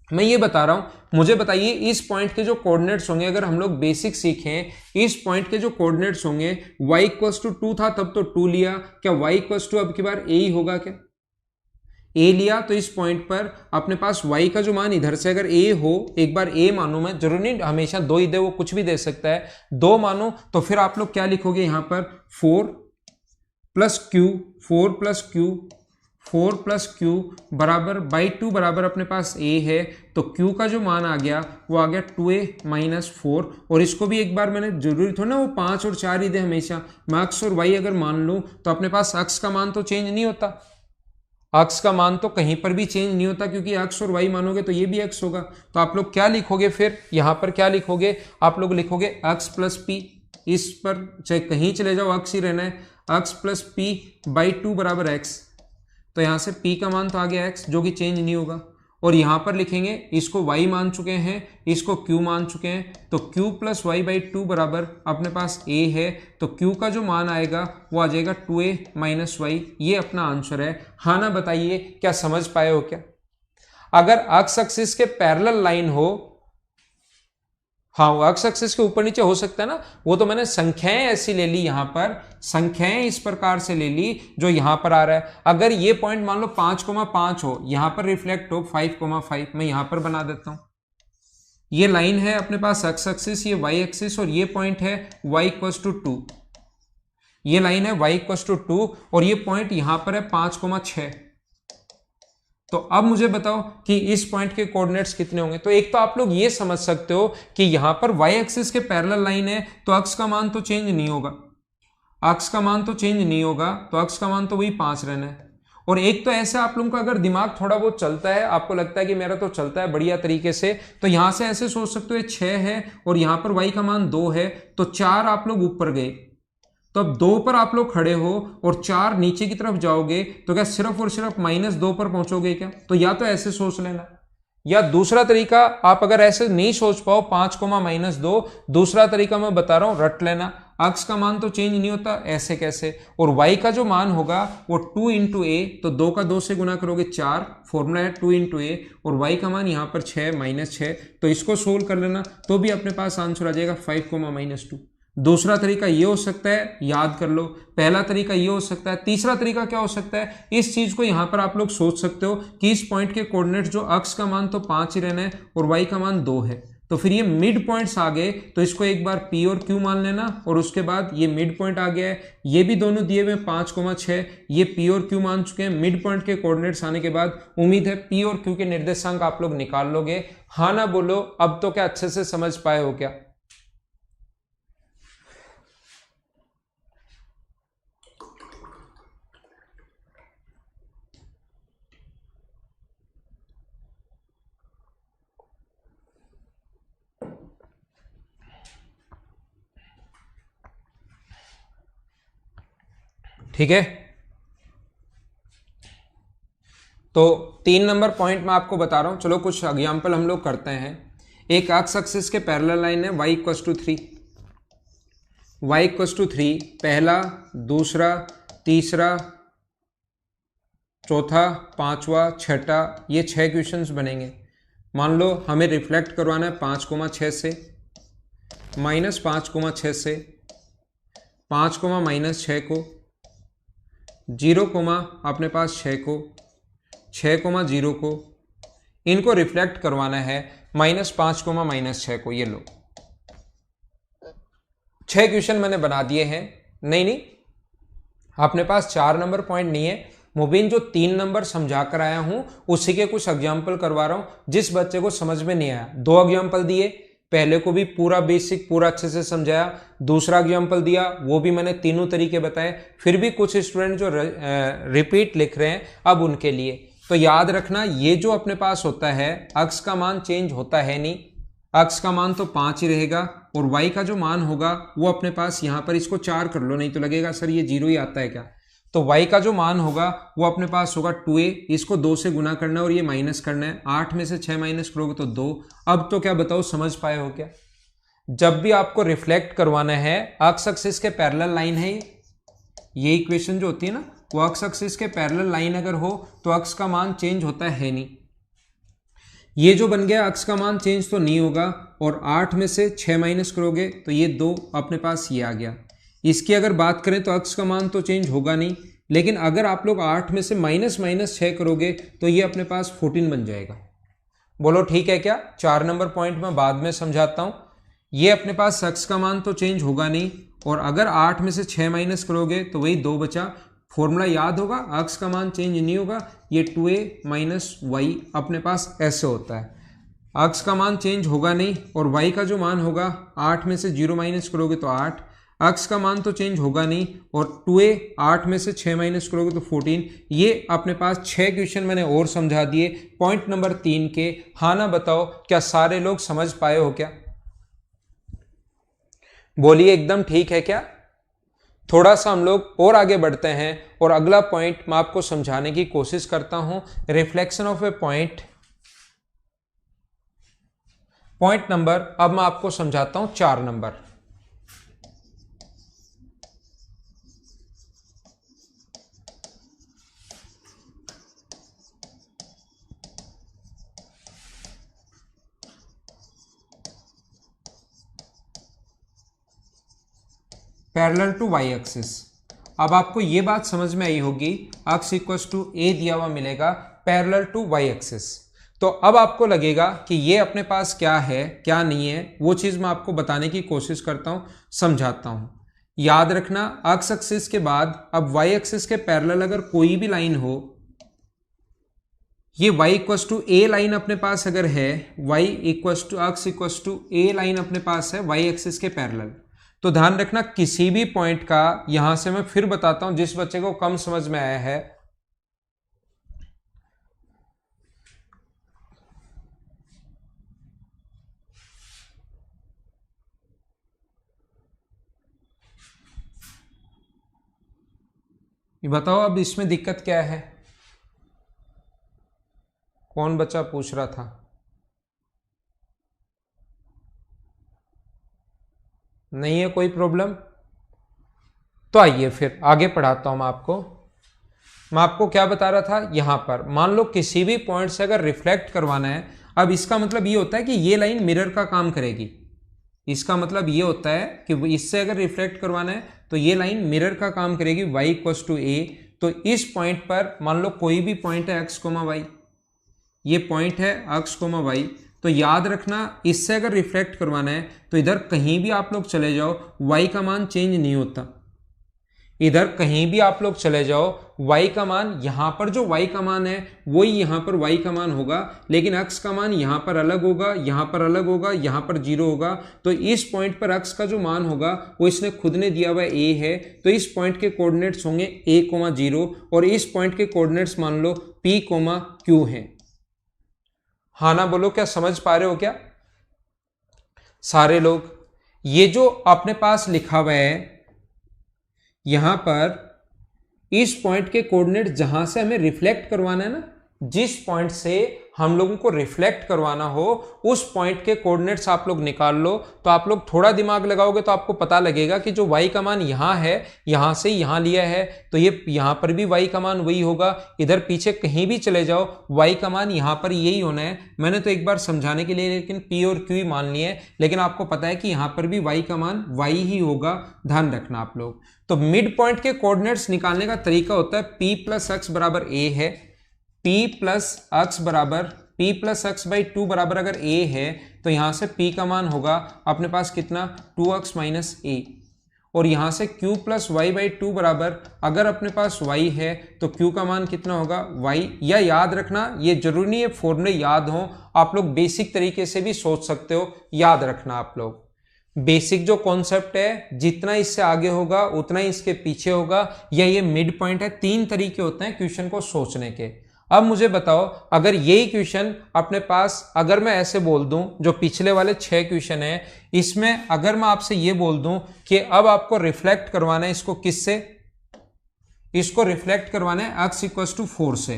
मैं ये बता रहा हूं, मुझे बताइए इस पॉइंट के जो कोऑर्डिनेट्स होंगे, अगर हम लोग बेसिक सीखें, इस पॉइंट के जो कोऑर्डिनेट्स होंगे y इक्वल्स टू 2 था तब तो 2 लिया, क्या y इक्वल्स टू अब की बार a ही होगा क्या? a लिया तो इस पॉइंट पर अपने पास y का जो मान इधर से अगर a हो, एक बार a मानो, मैं जरूरी नहीं हमेशा 2 ही दे, वो कुछ भी दे सकता है, 2 मानो, तो फिर आप लोग क्या लिखोगे यहां पर 4 प्लस Q बराबर बाई 2 बराबर अपने पास a है, तो Q का जो मान आ गया वो आ गया 2a माइनस 4, और इसको भी एक बार मैंने जरूरी थोड़ा ना वो 5 और 4 ही दे हमेशा, मैं x और y अगर मान लूं तो अपने पास x का मान तो चेंज नहीं होता, x का मान तो कहीं पर भी चेंज नहीं होता, क्योंकि x और y मानोगे तो ये भी x होगा। तो आप लोग क्या लिखोगे फिर यहां पर, क्या लिखोगे आप लोग, लिखोगे x प्लस p, इस पर चाहे कहीं चले जाओ x ही रहना है, x प्लस p बाई 2 बराबर x। तो यहां से p का मान तो आ गया x जो कि चेंज नहीं होगा, और यहां पर लिखेंगे इसको y मान चुके हैं, इसको q मान चुके हैं, तो q प्लस वाई बाई 2 बराबर अपने पास a है, तो q का जो मान आएगा वो आ जाएगा 2a माइनस वाई। ये अपना आंसर है। हाँ ना बताइए क्या समझ पाए हो क्या? अगर एक्स एक्सिस के पैरेलल लाइन हो, हाँ एक्स एक्सिस के ऊपर नीचे हो सकता है ना, वो तो मैंने संख्याएं ऐसी ले ली, यहां पर संख्याएं इस प्रकार से ले ली जो यहां पर आ रहा है। अगर ये पॉइंट मान लो 5,5 हो, यहां पर रिफ्लेक्ट हो 5,5, मैं यहां पर बना देता हूं। ये लाइन है अपने पास एक्स एक्सिस, ये वाई एक्सिस, और ये पॉइंट है y इक्वल्स टू 2। ये लाइन है y इक्वल टू 2 और ये पॉइंट यहां पर है 5,6। तो अब मुझे बताओ कि इस पॉइंट के कोऑर्डिनेट्स कितने होंगे। तो एक तो आप लोग ये समझ सकते हो कि यहां पर y एक्सिस के पैरेलल लाइन है तो अक्स का मान तो चेंज नहीं होगा, अक्स का मान तो चेंज नहीं होगा, तो अक्स का मान तो वही 5 रहना है। और एक तो ऐसे आप लोगों का अगर दिमाग थोड़ा बहुत चलता है, आपको लगता है कि मेरा तो चलता है बढ़िया तरीके से, तो यहां से ऐसे सोच सकते हो 6 है और यहां पर y का मान 2 है, तो 4 आप लोग ऊपर गए, तो अब 2 पर आप लोग खड़े हो और 4 नीचे की तरफ जाओगे तो क्या सिर्फ और सिर्फ -2 पर पहुंचोगे क्या? तो या तो ऐसे सोच लेना, या दूसरा तरीका आप अगर ऐसे नहीं सोच पाओ 5,-2, दूसरा तरीका मैं बता रहा हूं रट लेना, अक्स का मान तो चेंज नहीं होता, ऐसे कैसे, और y का जो मान होगा वो 2 इंटू ए, तो 2 का 2 से गुना करोगे 4, फॉर्मूला है 2 इंटू ए, और y का मान यहां पर 6 -6, तो इसको सोल्व कर लेना तो भी अपने पास आंसर आ जाएगा 5,-2। दूसरा तरीका ये हो सकता है, याद कर लो, पहला तरीका ये हो सकता है। तीसरा तरीका क्या हो सकता है, इस चीज को यहां पर आप लोग सोच सकते हो कि इस पॉइंट के कोऑर्डिनेट जो अक्स का मान तो 5 ही रहना है और y का मान 2 है, तो फिर ये मिड पॉइंट्स आ गए, तो इसको एक बार p और q मान लेना, और उसके बाद ये मिड पॉइंट आ गया है, ये भी दोनों दिए हुए 5,6, ये p और q मान चुके हैं। मिड पॉइंट के कोऑर्डिनेट्स आने के बाद उम्मीद है p और q के निर्देशांक आप लोग निकाल लोगे। हाँ ना बोलो, अब तो क्या अच्छे से समझ पाए हो क्या? ठीक है, तो 3 नंबर पॉइंट मैं आपको बता रहा हूं, चलो कुछ एग्जाम्पल हम लोग करते हैं। एक एक्स एक्सिस के पैरेलल लाइन है y equal to 3, y equal to 3, पहला, दूसरा, तीसरा, चौथा, पांचवा, छठा, ये 6 क्वेश्चंस बनेंगे। मान लो हमें रिफ्लेक्ट करवाना है 5,6 से, -5,6 से, 5,-6 को, 0, अपने पास 6 को, 6,0 को, इनको रिफ्लेक्ट करवाना है -5,-6 को। ये लो 6 क्वेश्चन मैंने बना दिए हैं। नहीं, अपने पास 4 नंबर पॉइंट नहीं है, मुबीन जो 3 नंबर समझा कर आया हूं उसी के कुछ एग्जाम्पल करवा रहा हूं। जिस बच्चे को समझ में नहीं आया, 2 एग्जाम्पल दिए, पहले को भी पूरा बेसिक पूरा अच्छे से समझाया, दूसरा एग्जाम्पल दिया वो भी मैंने तीनों तरीके बताए। फिर भी कुछ स्टूडेंट जो रिपीट लिख रहे हैं, अब उनके लिए तो याद रखना, ये जो अपने पास होता है अक्स का मान चेंज होता है नहीं, अक्स का मान तो 5 ही रहेगा, और y का जो मान होगा वो अपने पास यहां पर, इसको 4 कर लो, नहीं तो लगेगा सर ये 0 ही आता है क्या। तो y का जो मान होगा वो अपने पास होगा 2a, इसको 2 से गुना करना है और ये माइनस करना है, 8 में से 6 माइनस करोगे तो 2। अब तो क्या बताओ, समझ पाए हो क्या? जब भी आपको रिफ्लेक्ट करवाना है, एक्स एक्सिस के पैरेलल लाइन है ये इक्वेशन जो होती है ना, वो एक्स एक्सिस के पैरेलल लाइन अगर हो तो अक्स का मान चेंज होता है नहीं। ये जो बन गया अक्स का मान चेंज तो नहीं होगा, और 8 में से 6 माइनस करोगे तो ये 2 अपने पास ये आ गया। इसकी अगर बात करें तो अक्स का मान तो चेंज होगा नहीं, लेकिन अगर आप लोग 8 में से -6 करोगे तो ये अपने पास 14 बन जाएगा। बोलो ठीक है क्या? 4 नंबर पॉइंट में बाद में समझाता हूं। ये अपने पास अक्स का मान तो चेंज होगा नहीं, और अगर 8 में से 6 माइनस करोगे तो वही 2 बचा। फॉर्मूला याद होगा, अक्स का मान चेंज नहीं होगा, ये 2a माइनस वाई अपने पास ऐसे होता है। अक्स का मान चेंज होगा नहीं, और y का जो मान होगा 8 में से 0 माइनस करोगे तो 8, अक्स का मान तो चेंज होगा नहीं, और 2a 8 में से 6 माइनस करोगे तो 14। ये अपने पास 6 क्वेश्चन मैंने और समझा दिए पॉइंट नंबर 3 के। हाँ ना बताओ, क्या सारे लोग समझ पाए हो क्या? बोलिए एकदम ठीक है क्या? थोड़ा सा हम लोग और आगे बढ़ते हैं, और अगला पॉइंट मैं आपको समझाने की कोशिश करता हूं, reflection of a point. Point number अब मैं आपको समझाता हूं 4 number. Parallel to y axis. अब आपको यह बात समझ में आई होगी, एक्स इक्वल टू ए दिया हुआ मिलेगा, पैरेलल टू वाई एक्सिस। तो अब आपको लगेगा कि ये अपने पास क्या है क्या नहीं है, वो चीज मैं आपको बताने की कोशिश करता हूं, समझाता हूं। याद रखना एक्स एक्सिस के बाद अब वाई एक्सिस के पैरेलल अगर कोई भी लाइन हो, ये y equals to a line अपने पास अगर है, y equals to x equals to a line अपने पास है y एक्सिस के पैरेलल, तो ध्यान रखना किसी भी पॉइंट का, यहां से मैं फिर बताता हूं जिस बच्चे को कम समझ में आया है, ये बताओ अब इसमें दिक्कत क्या है? कौन बच्चा पूछ रहा था? नहीं है कोई प्रॉब्लम? तो आइए फिर आगे पढ़ाता हूं मैं आपको। मैं आपको क्या बता रहा था, यहां पर मान लो किसी भी पॉइंट से अगर रिफ्लेक्ट करवाना है, अब इसका मतलब ये होता है कि ये लाइन मिरर का काम करेगी। इसका मतलब ये होता है कि इससे अगर रिफ्लेक्ट करवाना है तो ये लाइन मिरर का काम करेगी y इक्वस टू ए। तो इस पॉइंट पर मान लो कोई भी पॉइंट है x कोमा वाई, ये पॉइंट है x कोमा वाई, तो याद रखना इससे अगर रिफ्लेक्ट करवाना है तो इधर कहीं भी आप लोग चले जाओ y का मान चेंज नहीं होता। इधर कहीं भी आप लोग चले जाओ y का मान, यहां पर जो y का मान है वही यहां पर y का मान होगा, लेकिन x का मान यहां पर अलग होगा, यहां पर अलग होगा, यहां पर 0 होगा। तो इस पॉइंट पर x का जो मान होगा वो इसने खुद ने दिया हुआ a है, तो इस पॉइंट के कोऑर्डिनेट्स होंगे a, 0 और इस पॉइंट के कोऑर्डिनेट्स मान लो p, q है। हाँ ना बोलो, क्या समझ पा रहे हो क्या सारे लोग? ये जो अपने पास लिखा हुआ है यहां पर, इस पॉइंट के कोऑर्डिनेट जहां से हमें रिफ्लेक्ट करवाना है ना, जिस पॉइंट से हम लोगों को रिफ्लेक्ट करवाना हो उस पॉइंट के कोऑर्डिनेट्स आप लोग निकाल लो। तो आप लोग थोड़ा दिमाग लगाओगे तो आपको पता लगेगा कि जो y का मान यहां है, यहां से यहां लिया है, तो ये यहां पर भी y का मान वही होगा। इधर पीछे कहीं भी चले जाओ y का मान यहां पर यही होना है। मैंने तो एक बार समझाने के लिए लेकिन p और q ही मान लिए हैं, लेकिन आपको पता है कि यहां पर भी y का मान y ही होगा, ध्यान रखना आप लोग। तो मिड पॉइंट के कोऑर्डिनेट्स निकालने का तरीका होता है p प्लस एक्स बराबर a है, p प्लस एक्स बराबर p प्लस एक्स बाई 2 बराबर अगर a है तो यहां से p का मान होगा अपने पास कितना, 2x माइनस a, और यहां से q प्लस वाई बाई 2 बराबर अगर अपने पास y है तो q का मान कितना होगा y। या याद रखना, ये जरूरी नहीं है फॉर्मूले याद हो, आप लोग बेसिक तरीके से भी सोच सकते हो, याद रखना आप लोग। बेसिक जो कॉन्सेप्ट है जितना इससे आगे होगा उतना ही इसके पीछे होगा, या ये मिड पॉइंट है। 3 तरीके होते हैं क्वेश्चन को सोचने के। अब मुझे बताओ, अगर यही क्वेश्चन अपने पास, अगर मैं ऐसे बोल दूं, जो पिछले वाले 6 क्वेश्चन है इसमें अगर मैं आपसे ये बोल दूं कि अब आपको रिफ्लेक्ट करवाना है इसको किससे, इसको रिफ्लेक्ट करवाना है x इक्वस टू 4 से,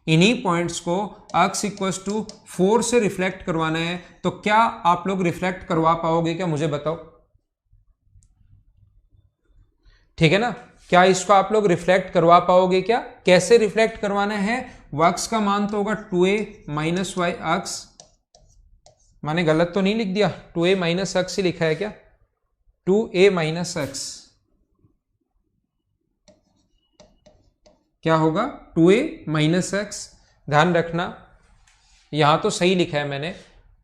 इन्हीं पॉइंट्स को x इक्वस टू 4 से रिफ्लेक्ट करवाना है, तो क्या आप लोग रिफ्लेक्ट करवा पाओगे क्या, मुझे बताओ? ठीक है ना, क्या इसको आप लोग रिफ्लेक्ट करवा पाओगे क्या? कैसे रिफ्लेक्ट करवाना है? x का मान तो होगा 2a माइनस वाई एक्स, मैंने गलत तो नहीं लिख दिया, 2a माइनस एक्स ही लिखा है क्या, 2a माइनस एक्स क्या होगा, 2a माइनस एक्स। ध्यान रखना यहां तो सही लिखा है मैंने,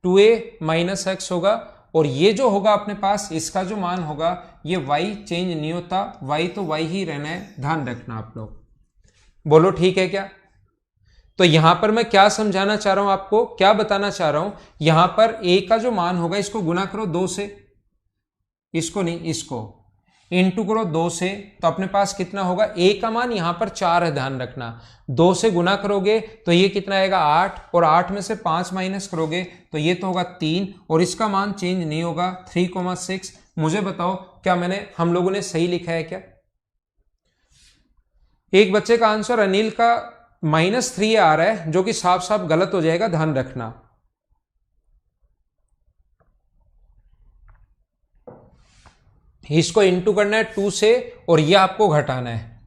2a माइनस एक्स होगा, और ये जो होगा अपने पास इसका जो मान होगा ये y चेंज नहीं होता, y तो y ही रहना है, ध्यान रखना आप लोग। बोलो ठीक है क्या? तो यहां पर मैं क्या समझाना चाह रहा हूं आपको, क्या बताना चाह रहा हूं, यहां पर a का जो मान होगा इसको गुना करो 2 से, इसको नहीं, इसको इनटू करो 2 से, तो अपने पास कितना होगा, a का मान यहां पर 4 है, ध्यान रखना। 2 से गुना करोगे तो ये कितना आएगा 8, और 8 में से 5 माइनस करोगे तो ये तो होगा 3, और इसका मान चेंज नहीं होगा 3,6। मुझे बताओ क्या हम लोगों ने सही लिखा है क्या? एक बच्चे का आंसर अनिल का -3 आ रहा है, जो कि साफ साफ गलत हो जाएगा, ध्यान रखना। इसको इंटू करना है 2 से, और ये आपको घटाना है,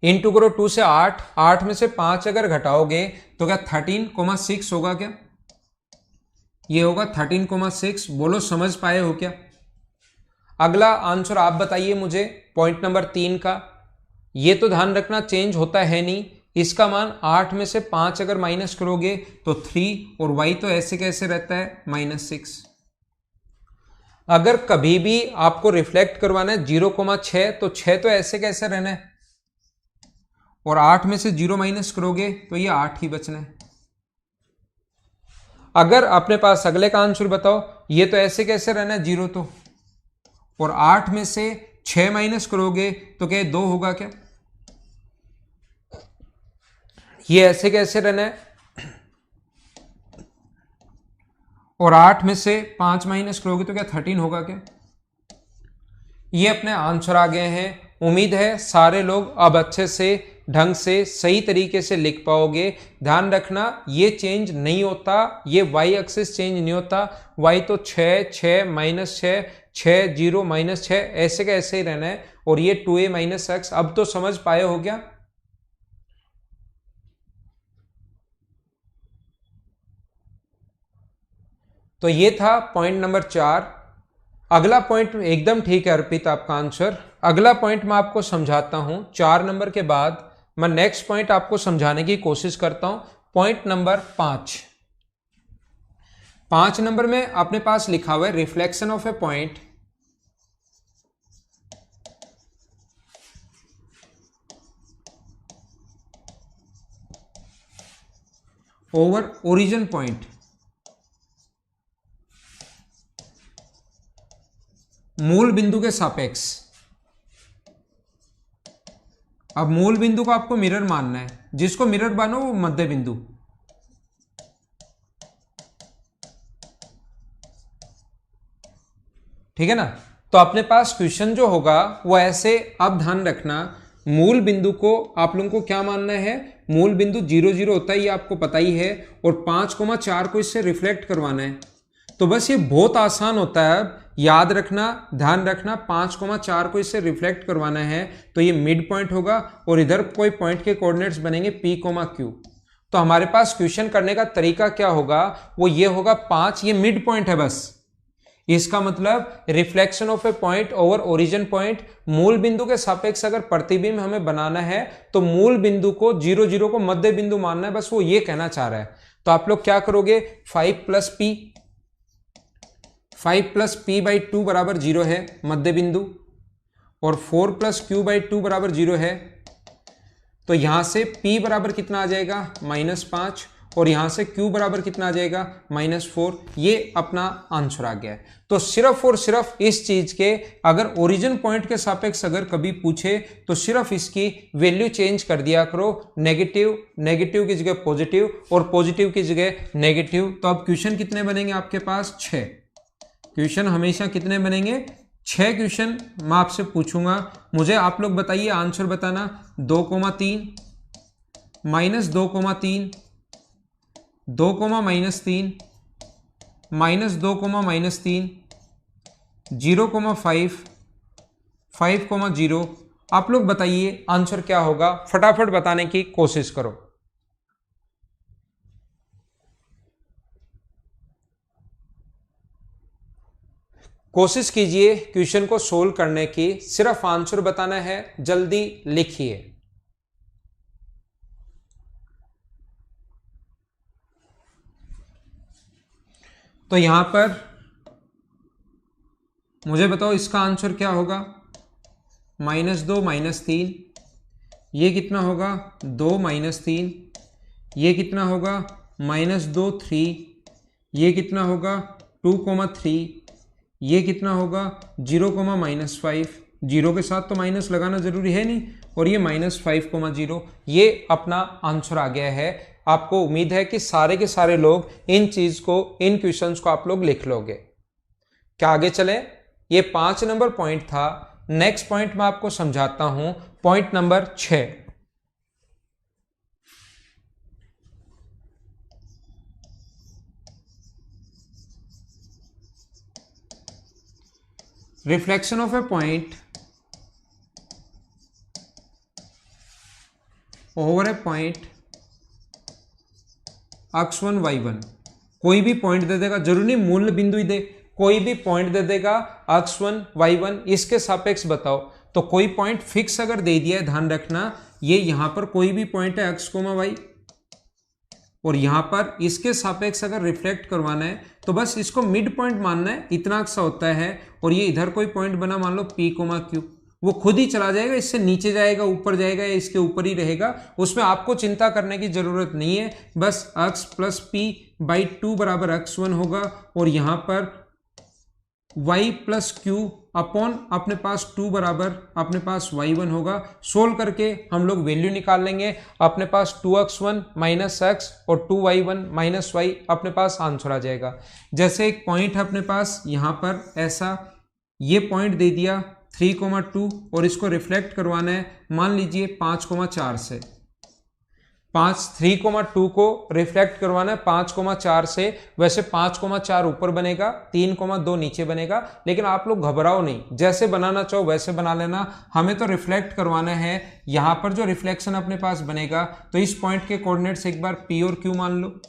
इंटू करो 2 से 8, 8 में से 5 अगर घटाओगे तो क्या 13,6 होगा क्या? ये होगा 13,6। बोलो समझ पाए हो क्या? अगला आंसर आप बताइए मुझे, पॉइंट नंबर 3 का। ये तो ध्यान रखना चेंज होता है नहीं, इसका मान 8 में से 5 अगर माइनस करोगे तो 3, और y तो ऐसे कैसे रहता है -6। अगर कभी भी आपको रिफ्लेक्ट करवाना है 0,6 तो 6 तो ऐसे कैसे रहना है, और 8 में से 0 माइनस करोगे तो ये 8 ही बचना है। अगर अपने पास अगले का आंसर बताओ, ये तो ऐसे कैसे रहना है 0 तो, और 8 में से 6 माइनस करोगे तो क्या 2 होगा क्या, ये ऐसे कैसे रहना है, और 8 में से 5 माइनस करोगे तो क्या 13 होगा क्या। ये अपने आंसर आ गए हैं। उम्मीद है सारे लोग अब अच्छे से ढंग से सही तरीके से लिख पाओगे। ध्यान रखना ये चेंज नहीं होता, ये वाई एक्सिस चेंज नहीं होता। वाई तो 6 6 माइनस 6 6 0 माइनस 6 ऐसे का ऐसे ही रहना है, और ये 2a माइनस एक्स। अब तो समझ पाए हो गया। तो ये था पॉइंट नंबर 4। अगला पॉइंट एकदम ठीक है अर्पित आपका आंसर। अगला पॉइंट मैं आपको समझाता हूं। 4 नंबर के बाद मैं नेक्स्ट पॉइंट आपको समझाने की कोशिश करता हूं। Point number 5। 5 नंबर में अपने पास लिखा हुआ है reflection of a point over origin point. मूल बिंदु के सापेक्ष। अब मूल बिंदु को आपको मिरर मानना है, जिसको मिरर मानो वो मध्य बिंदु। ठीक है ना। तो अपने पास क्वेश्चन जो होगा वो ऐसे, अब ध्यान रखना मूल बिंदु को आप लोगों को क्या मानना है, मूल बिंदु 0 0 होता है ये आपको पता ही है, और 5,4 को इससे रिफ्लेक्ट करवाना है। तो बस ये बहुत आसान होता है। अब याद रखना, ध्यान रखना, 5,4 को इससे रिफ्लेक्ट करवाना है तो ये मिड पॉइंट होगा, और इधर कोई पॉइंट के कोऑर्डिनेट्स बनेंगे P, Q। तो हमारे पास क्वेश्चन करने का तरीका क्या होगा, वो ये होगा 5, ये मिड पॉइंट है बस। इसका मतलब reflection of a point over origin point. मूल बिंदु के सापेक्ष अगर प्रतिबिंब हमें बनाना है तो मूल बिंदु को 0 0 को मध्य बिंदु मानना है, बस वो ये कहना चाह रहा है। तो आप लोग क्या करोगे, 5 प्लस पी बाई 2 बराबर 0 है मध्य बिंदु, और 4 प्लस क्यू बाई 2 बराबर 0 है। तो यहां से p बराबर कितना आ जाएगा, -5, और यहां से q बराबर कितना आ जाएगा, -4। ये अपना आंसर आ गया है। तो सिर्फ और सिर्फ इस चीज के अगर ओरिजिन पॉइंट के सापेक्ष अगर कभी पूछे तो सिर्फ इसकी वैल्यू चेंज कर दिया करो, नेगेटिव, नेगेटिव की जगह पॉजिटिव, और पॉजिटिव की जगह नेगेटिव। तो अब क्वेश्चन कितने बनेंगे आपके पास, 6 क्वेश्चन हमेशा कितने बनेंगे, 6 क्वेश्चन मैं आपसे पूछूंगा। मुझे आप लोग बताइए, आंसर बताना। 2,3 -2,3 2, -3 -2, -3 0,5 5,0। आप लोग बताइए आंसर क्या होगा, फटाफट बताने की कोशिश करो। कोशिश कीजिए क्वेश्चन को सोल्व करने की, सिर्फ आंसर बताना है, जल्दी लिखिए। तो यहां पर मुझे बताओ इसका आंसर क्या होगा, -2 -3, ये कितना होगा 2 -3, ये कितना होगा -2 3, ये कितना होगा 2,3, ये कितना होगा 0, -5, 0 के साथ तो माइनस लगाना जरूरी है नहीं, और ये -5,0। ये अपना आंसर आ गया है। आपको उम्मीद है कि सारे के सारे लोग इन चीज को, इन क्वेश्चंस को आप लोग लिख लोगे। क्या आगे चले, ये 5 नंबर पॉइंट था। नेक्स्ट पॉइंट मैं आपको समझाता हूं, point number 6। Reflection of a point over A point x1 y1। कोई भी पॉइंट दे देगा, जरूरी नहीं मूल बिंदु ही दे, कोई भी पॉइंट दे देगा x1 y1, इसके सापेक्ष बताओ। तो कोई पॉइंट फिक्स अगर दे दिया है, ध्यान रखना ये यहां पर कोई भी पॉइंट है x, y, और यहाँ पर इसके सापेक्ष अगर रिफ्लेक्ट करवाना है तो बस इसको मिड पॉइंट मानना है, इतना सा होता है। और ये इधर कोई पॉइंट बना, मान लो P, Q, वो खुद ही चला जाएगा, इससे नीचे जाएगा, ऊपर जाएगा या इसके ऊपर ही रहेगा, उसमें आपको चिंता करने की जरूरत नहीं है। बस x प्लस P/2 बराबर x1 होगा और यहाँ पर y प्लस क्यू अपॉन अपने पास 2 बराबर अपने पास y1 होगा। सोल्व करके हम लोग वैल्यू निकाल लेंगे। अपने पास 2x1 माइनस x और 2y1 माइनस y अपने पास आंसर आ जाएगा। जैसे एक पॉइंट है अपने पास यहाँ पर ऐसा, ये पॉइंट दे दिया 3,2 और इसको रिफ्लेक्ट करवाना है मान लीजिए 5,4 से। 3,2 को रिफ्लेक्ट करवाना है 5,4 से। वैसे 5,4 ऊपर बनेगा, 3,2 नीचे बनेगा, लेकिन आप लोग घबराओ नहीं, जैसे बनाना चाहो वैसे बना लेना। हमें तो रिफ्लेक्ट करवाना है। यहाँ पर जो रिफ्लेक्शन अपने पास बनेगा तो इस पॉइंट के कोऑर्डिनेट्स एक बार P और Q मान लो।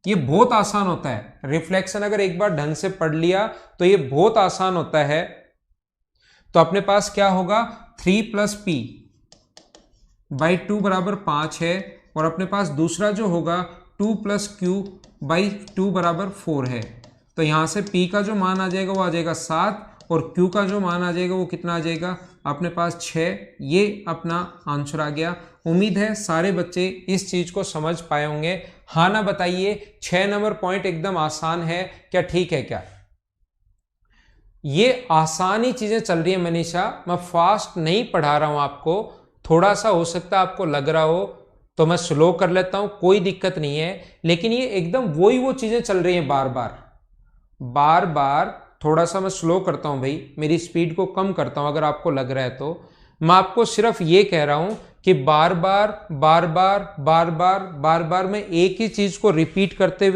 ये बहुत आसान होता है, रिफ्लेक्शन अगर एक बार ढंग से पढ़ लिया तो ये बहुत आसान होता है। तो अपने पास क्या होगा, 3 प्लस P/2 बराबर 5 है और अपने पास दूसरा जो होगा 2 प्लस Q/2 बराबर 4 है। तो यहाँ से P का जो मान आ जाएगा वो आ जाएगा 7 और Q का जो मान आ जाएगा वो कितना आ जाएगा अपने पास 6। ये अपना आंसर आ गया। उम्मीद है सारे बच्चे इस चीज को समझ पाए होंगे। हाँ ना बताइए, 6 नंबर पॉइंट एकदम आसान है क्या? ठीक है क्या? ये आसानी चीजें चल रही है मनीषा, मैं फास्ट नहीं पढ़ा रहा हूं आपको। थोड़ा सा हो सकता है आपको लग रहा हो तो मैं स्लो कर लेता हूं, कोई दिक्कत नहीं है। लेकिन ये एकदम वो चीजें चल रही हैं बार बार। थोड़ा सा मैं स्लो करता हूं भाई, मेरी स्पीड को कम करता हूं अगर आपको लग रहा है तो। मैं आपको सिर्फ ये कह रहा हूं कि बार बार मैं एक ही चीज को रिपीट करते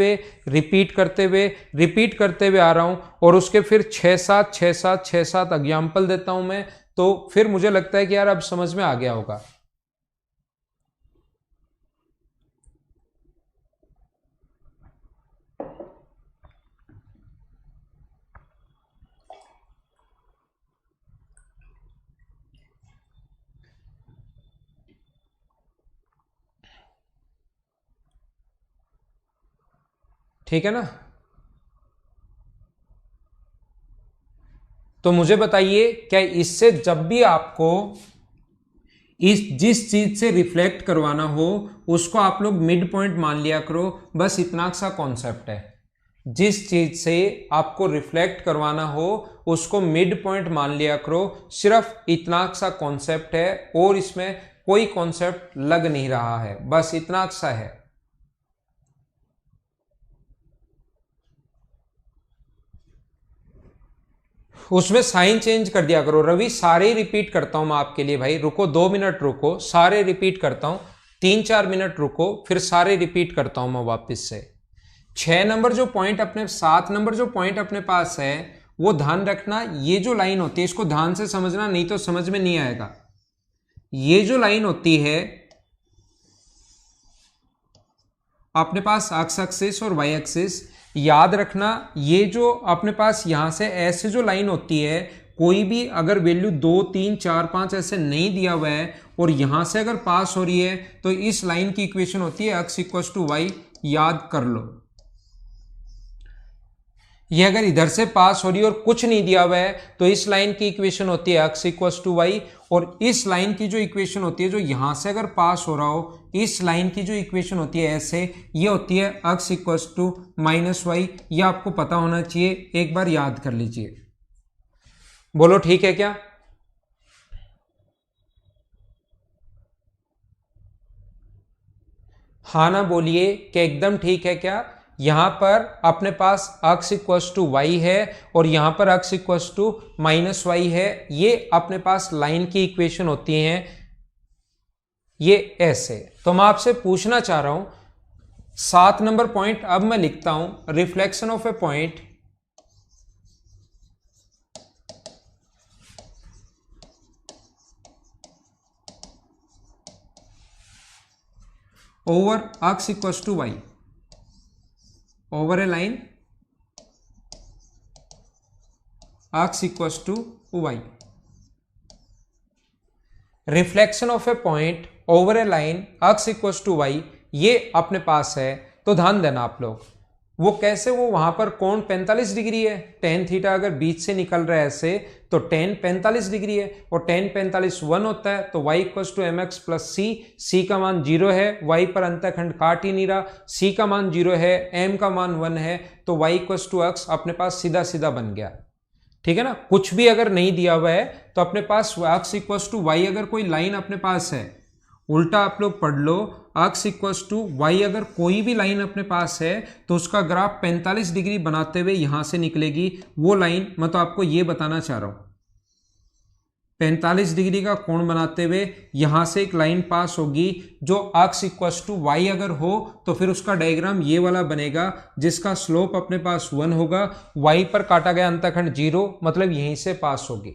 हुए आ रहा हूं और उसके फिर 6-7 एग्जाम्पल देता हूं मैं। तो फिर मुझे लगता है कि यार अब समझ में आ गया होगा। ठीक है ना? तो मुझे बताइए, क्या इससे जब भी आपको जिस चीज से रिफ्लेक्ट करवाना हो उसको आप लोग मिड पॉइंट मान लिया करो, बस इतना सा कॉन्सेप्ट है। जिस चीज से आपको रिफ्लेक्ट करवाना हो उसको मिड पॉइंट मान लिया करो, सिर्फ इतना सा कॉन्सेप्ट है और इसमें कोई कॉन्सेप्ट लग नहीं रहा है, बस इतना सा है। उसमें साइन चेंज कर दिया करो। रवि सारे रिपीट करता हूं मैं आपके लिए भाई, रुको 2 मिनट रुको, सारे रिपीट करता हूं। 3-4 मिनट रुको, फिर सारे रिपीट करता हूं मैं वापस से। 6 नंबर जो पॉइंट अपने 7 नंबर जो पॉइंट अपने पास है वो ध्यान रखना। ये जो लाइन होती है इसको ध्यान से समझना, नहीं तो समझ में नहीं आएगा। ये जो लाइन होती है अपने पास एक्स एक्सिस और वाई एक्सिस, याद रखना ये जो अपने पास यहां से ऐसे जो लाइन होती है, कोई भी अगर वैल्यू 2, 3, 4, 5 ऐसे नहीं दिया हुआ है और यहां से अगर पास हो रही है तो इस लाइन की इक्वेशन होती है x = y। याद कर लो, ये अगर इधर से पास हो रही है और कुछ नहीं दिया हुआ है तो इस लाइन की इक्वेशन होती है x = y। और इस लाइन की जो इक्वेशन होती है जो यहां से अगर पास हो रहा हो, इस लाइन की जो इक्वेशन होती है ऐसे, ये होती है x = -y। ये आपको पता होना चाहिए, एक बार याद कर लीजिए। बोलो ठीक है क्या? हाँ ना बोलिए कि एकदम ठीक है क्या? यहां पर अपने पास x = y है और यहां पर x = -y है। ये अपने पास लाइन की इक्वेशन होती हैं ये ऐसे। तो मैं आपसे पूछना चाह रहा हूं 7 नंबर पॉइंट, अब मैं लिखता हूं reflection of a point over x = y over a line x = y। Reflection of a point over a line x = y, ये अपने पास है तो ध्यान देना आप लोग, वो कैसे, वो वहां पर कोण 45 डिग्री है, टेन थीटा अगर बीच से निकल रहा है ऐसे तो टेन 45 डिग्री है, और टेन 45 1 होता है, तो y equals to m x plus c का मान 0 है, y पर अंतःखंड काट ही नहीं रहा, c का मान 0 है, m का मान 1 है, तो y इक्वल्स टू x अपने पास सीधा सीधा बन गया। ठीक है ना, कुछ भी अगर नहीं दिया हुआ है तो अपने पास x इक्वल्स टू y, अगर कोई लाइन अपने पास है, उल्टा आप लोग पढ़ लो, x इक्वल्स टू y, अगर कोई भी लाइन अपने पास है तो उसका ग्राफ 45 डिग्री बनाते हुए यहां से निकलेगी वो लाइन। मैं तो आपको ये बताना चाह रहा हूं, 45 डिग्री का कोण बनाते हुए यहां से एक लाइन पास होगी जो x इक्वल्स टू y अगर हो तो फिर उसका डायग्राम ये वाला बनेगा, जिसका स्लोप अपने पास 1 होगा, y पर काटा गया अंतःखंड 0, मतलब यहीं से पास होगी।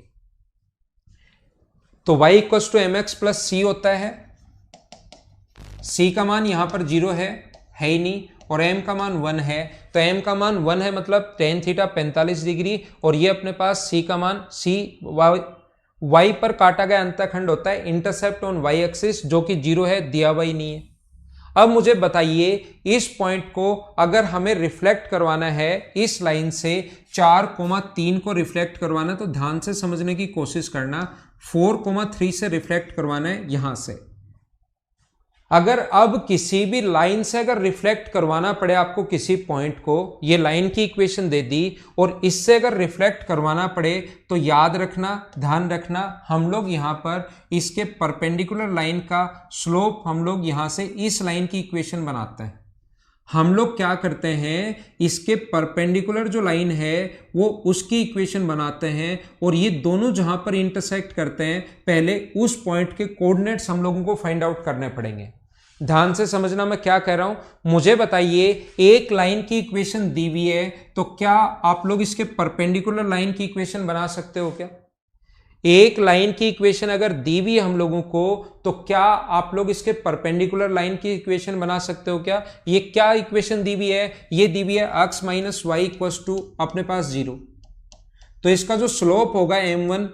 तो y equals to m x plus c होता है, c का मान यहां पर 0 है ही नहीं, और m का मान 1 है, तो m का मान 1 है मतलब टेन थीटा 45 डिग्री, और ये अपने पास c का मान y पर काटा गया अंतःखंड होता है इंटरसेप्ट ऑन y एक्सिस, जो कि 0 है, दिया हुआ ही नहीं है। अब मुझे बताइए, इस पॉइंट को अगर हमें रिफ्लेक्ट करवाना है इस लाइन से 4,3 को रिफ्लेक्ट करवाना है, तो ध्यान से समझने की कोशिश करना, 4,3 से रिफ्लेक्ट करवाना है यहां से। अगर अब किसी भी लाइन से अगर रिफ्लेक्ट करवाना पड़े आपको किसी पॉइंट को, ये लाइन की इक्वेशन दे दी और इससे अगर रिफ्लेक्ट करवाना पड़े तो याद रखना, ध्यान रखना, हम लोग यहां पर इसके परपेंडिकुलर लाइन का स्लोप हम लोग यहां से इस लाइन की इक्वेशन बनाते हैं। हम लोग क्या करते हैं, इसके परपेंडिकुलर जो लाइन है वो उसकी इक्वेशन बनाते हैं, और ये दोनों जहां पर इंटरसेक्ट करते हैं पहले उस पॉइंट के कोऑर्डिनेट्स हम लोगों को फाइंड आउट करने पड़ेंगे। ध्यान से समझना मैं क्या कह रहा हूं। मुझे बताइए, एक लाइन की इक्वेशन दी हुई है तो क्या आप लोग इसके परपेंडिकुलर लाइन की इक्वेशन बना सकते हो क्या? एक लाइन की इक्वेशन अगर दी हुई है हम लोगों को तो क्या आप लोग इसके परपेंडिकुलर लाइन की इक्वेशन बना सकते हो क्या? ये क्या इक्वेशन दी हुई है? ये दी हुई है x minus y equals to अपने पास 0, तो इसका जो स्लोप होगा m1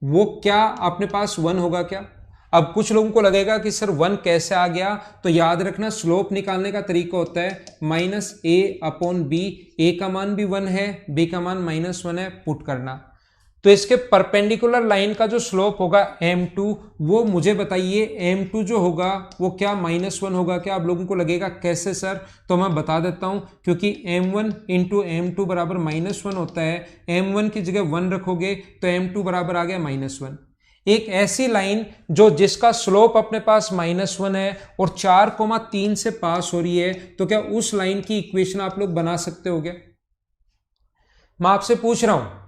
वो क्या अपने पास 1 होगा क्या? अब कुछ लोगों को लगेगा कि सर 1 कैसे आ गया, तो याद रखना स्लोप निकालने का तरीका होता है माइनस a अपॉन बी, ए का मान भी 1 है, बी का मान -1 है, पुट करना। तो इसके परपेंडिकुलर लाइन का जो स्लोप होगा m2, वो मुझे बताइए m2 जो होगा वो क्या -1 होगा क्या? आप लोगों को लगेगा कैसे सर, तो मैं बता देता हूं, क्योंकि m1 इंटू m2 बराबर -1 होता है, m1 की जगह 1 रखोगे तो m2 बराबर आ गया -1। एक ऐसी लाइन जो जिसका स्लोप अपने पास -1 है और 4,3 से पास हो रही है, तो क्या उस लाइन की इक्वेशन आप लोग बना सकते हो क्या? मैं आपसे पूछ रहा हूं,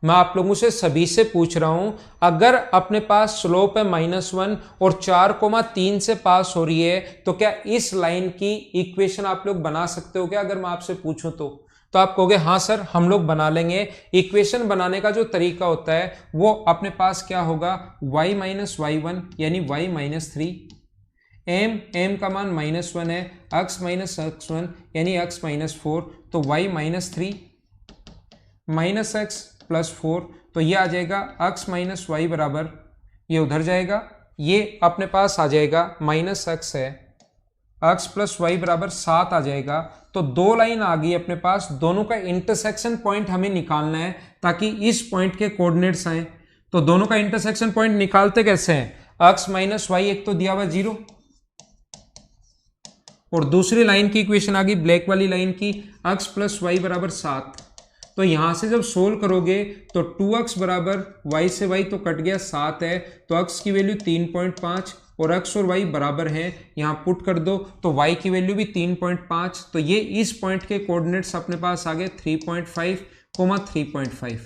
मैं आप लोगों से सभी से पूछ रहा हूं, अगर अपने पास स्लोप है -1 और 4,3 से पास हो रही है, तो क्या इस लाइन की इक्वेशन आप लोग बना सकते हो क्या? अगर मैं आपसे पूछूं तो आप कहोगे हाँ सर हम लोग बना लेंगे। इक्वेशन बनाने का जो तरीका होता है वो अपने पास क्या होगा, y माइनस y1 यानी y माइनस 3, m का मान -1 है, x माइनस x1 यानी x माइनस 4, तो y minus 3 minus x plus 4, तो ये आ जाएगा x माइनस y बराबर, ये उधर जाएगा, ये अपने पास आ जाएगा -x है, x प्लस वाई बराबर 7 आ जाएगा। तो दो लाइन आ गई अपने पास, दोनों का इंटरसेक्शन पॉइंट हमें निकालना है ताकि इस पॉइंट के कोऑर्डिनेट्स आए। तो दोनों का इंटरसेक्शन पॉइंट निकालते कैसे हैं, x माइनस वाई एक तो दिया हुआ 0, और दूसरी लाइन की इक्वेशन आ गई ब्लैक वाली लाइन की, x प्लस वाई बराबर 7। तो यहां से जब सोल्व करोगे तो 2x बराबर y से y तो कट गया 7 है, तो x की वैल्यू 3.5 और x और y बराबर है, यहां पुट कर दो तो y की वैल्यू भी 3.5, तो ये इस पॉइंट के कोऑर्डिनेट्स अपने पास आ गए 3.5, 3.5।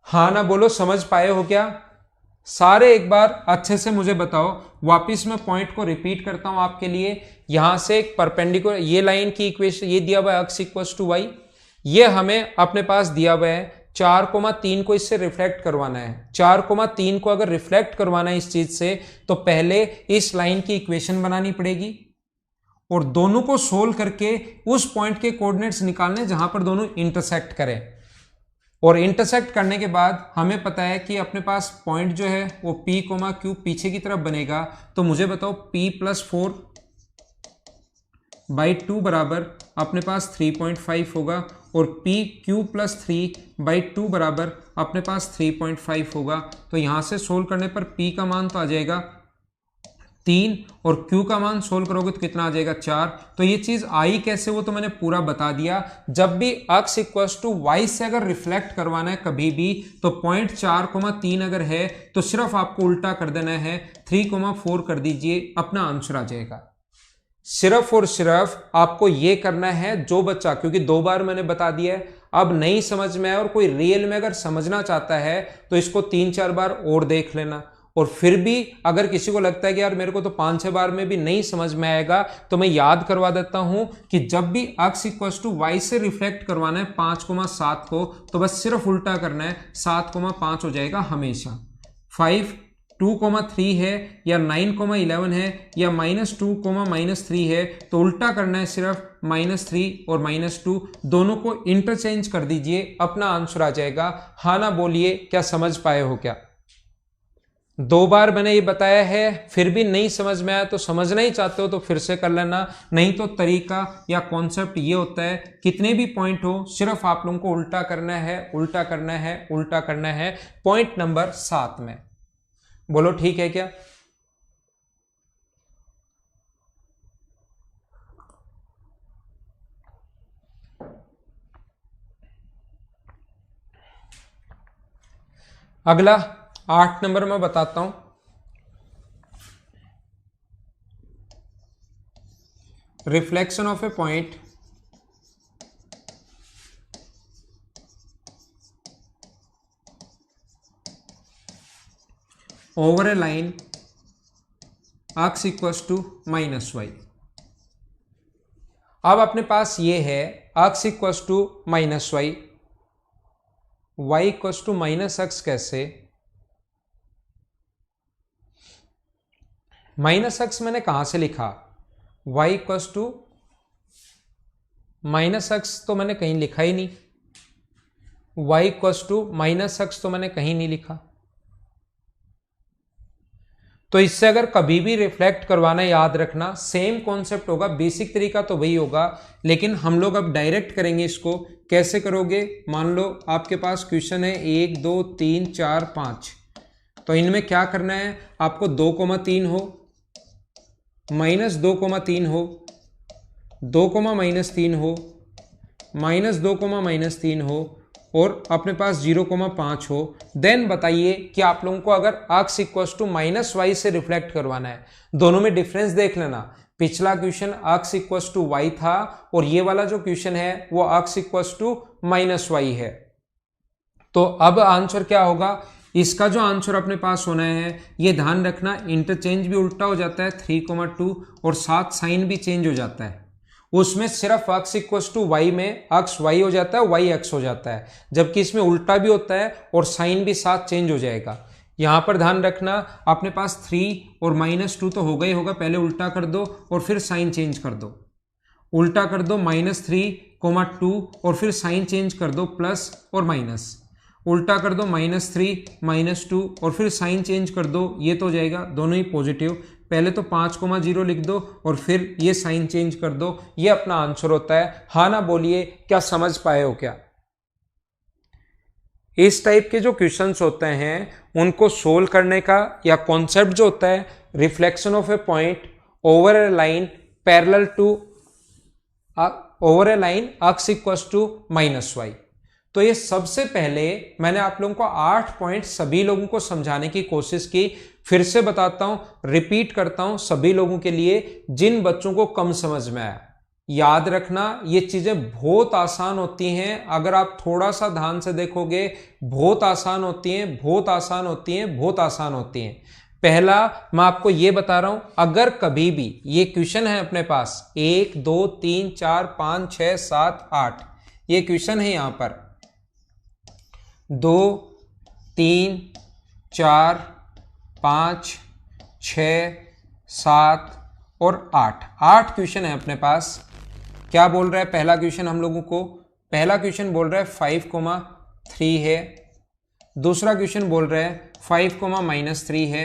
हाँ ना बोलो, समझ पाए हो क्या सारे? एक बार अच्छे से मुझे बताओ, वापिस मैं पॉइंट को रिपीट करता हूं आपके लिए। यहां से एक परपेंडिकुलर ये लाइन की इक्वेशन ये दिया हुआ है x इक्वल्स टू वाई, ये हमें अपने पास दिया हुआ है 4,3 को इससे रिफ्लेक्ट करवाना है। 4,3 को अगर रिफ्लेक्ट करवाना है इस चीज से तो पहले इस लाइन की इक्वेशन बनानी पड़ेगी और दोनों को सोल्व करके उस पॉइंट के कोऑर्डिनेट्स निकालने जहां पर दोनों इंटरसेक्ट करें, और इंटरसेक्ट करने के बाद हमें पता है कि अपने पास पॉइंट जो है वो P, Q पीछे की तरफ बनेगा। तो मुझे बताओ P+4 बाई 2 बराबर अपने पास 3.5 होगा और पी क्यू प्लस 3/2 बराबर अपने पास 3.5 होगा। तो यहाँ से सोल्व करने पर पी का मान तो आ जाएगा 3 और Q का मान सोल्व करोगे तो कितना आ जाएगा 4। तो ये चीज आई कैसे वो तो मैंने पूरा बता दिया। जब भी x इक्वल्स टू वाई से अगर रिफ्लेक्ट करवाना है कभी भी तो पॉइंट 4,3 अगर है तो सिर्फ आपको उल्टा कर देना है 3,4 कर दीजिए, अपना आंसर आ जाएगा। सिर्फ और सिर्फ आपको ये करना है जो बच्चा, क्योंकि 2 बार मैंने बता दिया है, अब नहीं समझ में आया और कोई रियल में अगर समझना चाहता है तो इसको 3-4 बार और देख लेना। और फिर भी अगर किसी को लगता है कि यार मेरे को तो 5-6 बार में भी नहीं समझ में आएगा तो मैं याद करवा देता हूं कि जब भी x इक्वल्स टू वाई से रिफ्लेक्ट करवाना है 5,7 को तो बस सिर्फ उल्टा करना है, 7,5 हो जाएगा हमेशा। 5 2,3 है या 9,11 है या -2, -3 है तो उल्टा करना है सिर्फ -3 और -2 दोनों को इंटरचेंज कर दीजिए, अपना आंसर आ जाएगा। हाँ ना बोलिए, क्या समझ पाए हो क्या? 2 बार मैंने ये बताया है, फिर भी नहीं समझ में आया तो समझना ही चाहते हो तो फिर से कर लेना, नहीं तो तरीका या कॉन्सेप्ट ये होता है कितने भी पॉइंट हो सिर्फ आप लोगों को उल्टा करना है, उल्टा करना है, उल्टा करना है। पॉइंट नंबर 7 में बोलो ठीक है क्या? अगला 8 नंबर में बताता हूं। Reflection of a point over a line x equals to -y। अब अपने पास ये है x equals to -y, y equals to -x। कैसे -x मैंने कहां से लिखा? y इक्वल्स टू -x तो मैंने कहीं लिखा ही नहीं, y इक्वल्स टू -x तो मैंने कहीं नहीं लिखा। तो इससे अगर कभी भी रिफ्लेक्ट करवाना याद रखना सेम कॉन्सेप्ट होगा, बेसिक तरीका तो वही होगा, लेकिन हम लोग अब डायरेक्ट करेंगे इसको। कैसे करोगे? मान लो आपके पास क्वेश्चन है 1 2 3 4 5, तो इनमें क्या करना है आपको? 2,3 हो, -2,3 हो, 2,-3 हो, -2,-3 हो और अपने पास 0,5 हो। देन बताइए कि आप लोगों को अगर x इक्वल्स टू -y से रिफ्लेक्ट करवाना है, दोनों में डिफरेंस देख लेना। पिछला question x equals to y था और ये वाला जो क्वेश्चन है वो x इक्वल्स टू -y है। तो अब आंसर क्या होगा? इसका जो आंसर अपने पास होना है, ये ध्यान रखना, इंटरचेंज भी उल्टा हो जाता है 3,2 और साथ साइन भी चेंज हो जाता है। उसमें सिर्फ x इक्वल्स टू वाई में x y हो जाता है, y x हो जाता है, जबकि इसमें उल्टा भी होता है और साइन भी साथ चेंज हो जाएगा। यहां पर ध्यान रखना, अपने पास 3 और -2 तो होगा ही होगा, पहले उल्टा कर दो और फिर साइन चेंज कर दो। उल्टा कर दो -3,2 और फिर साइन चेंज कर दो प्लस और माइनस। उल्टा कर दो -3 -2 और फिर साइन चेंज कर दो, ये तो हो जाएगा दोनों ही पॉजिटिव। पहले तो 5,0 लिख दो और फिर ये साइन चेंज कर दो, ये अपना आंसर होता है। हाँ ना बोलिए, क्या समझ पाए हो क्या? इस टाइप के जो क्वेश्चंस होते हैं उनको सोल्व करने का या कॉन्सेप्ट जो होता है reflection of a point over a line parallel to over a line x equals to -y। तो ये सबसे पहले मैंने आप लोगों को 8 पॉइंट सभी लोगों को समझाने की कोशिश की। फिर से बताता हूं, रिपीट करता हूं सभी लोगों के लिए जिन बच्चों को कम समझ में आया। याद रखना, ये चीजें बहुत आसान होती हैं, अगर आप थोड़ा सा ध्यान से देखोगे बहुत आसान होती हैं, बहुत आसान होती हैं, बहुत आसान होती हैं। पहला मैं आपको ये बता रहा हूं, अगर कभी भी ये क्वेश्चन है अपने पास 1 2 3 4 5 6 7 8, ये क्वेश्चन है यहां पर 2 3 4 5 6 7 और 8 क्वेश्चन है अपने पास। क्या बोल रहा है पहला क्वेश्चन हम लोगों को? पहला क्वेश्चन बोल रहा है 5,3 है, दूसरा क्वेश्चन बोल रहा है 5,-3 है,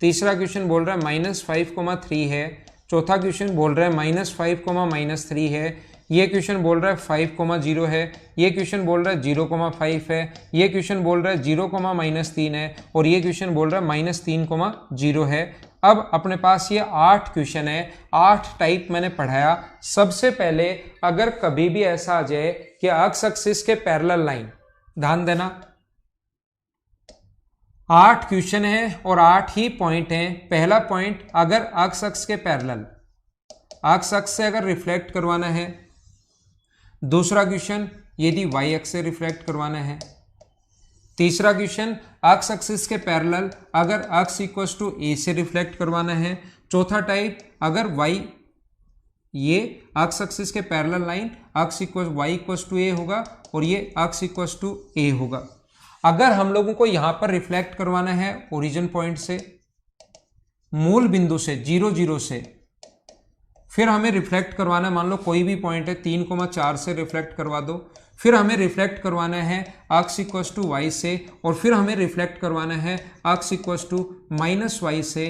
तीसरा क्वेश्चन बोल रहा है -5,3 है, चौथा क्वेश्चन बोल रहा है -5, -3 है, ये क्वेश्चन बोल रहा है 5, 0 है, ये क्वेश्चन बोल रहा है 0, 5 है, ये क्वेश्चन बोल रहा है 0, -3 है, और ये क्वेश्चन बोल रहा है -3, 0 है। अब अपने पास ये 8 क्वेश्चन है, 8 टाइप मैंने पढ़ाया। सबसे पहले अगर कभी भी ऐसा आ जाए कि एक्स एक्सिस के पैरेलल लाइन, ध्यान देना 8 क्वेश्चन है और 8 ही पॉइंट हैं। पहला पॉइंट, अगर एक्स एक्स के पैरेलल, एक्स एक्स से अगर रिफ्लेक्ट करवाना है। दूसरा क्वेश्चन, यदि वाई एक्स से रिफ्लेक्ट करवाना है। तीसरा क्वेश्चन, एक्स एक्सिस के पैरेलल अगर एक्स इक्वल्स टू ए से रिफ्लेक्ट करवाना है। चौथा टाइप, अगर वाई, ये एक्स एक्सिस के parallel line x equals y equals to a होगा और ये एक्स इक्वल्स टू ए होगा। अगर हम लोगों को यहां पर रिफ्लेक्ट करवाना है ओरिजिन पॉइंट से, मूल बिंदु से 0, 0 से, फिर हमें रिफ्लेक्ट करवाना है, मान लो कोई भी पॉइंट है 3,4 से रिफ्लेक्ट करवा दो। फिर हमें रिफ्लेक्ट करवाना है एक्स इक्वल्स टू वाई से, और फिर हमें रिफ्लेक्ट करवाना है x equals to minus y से,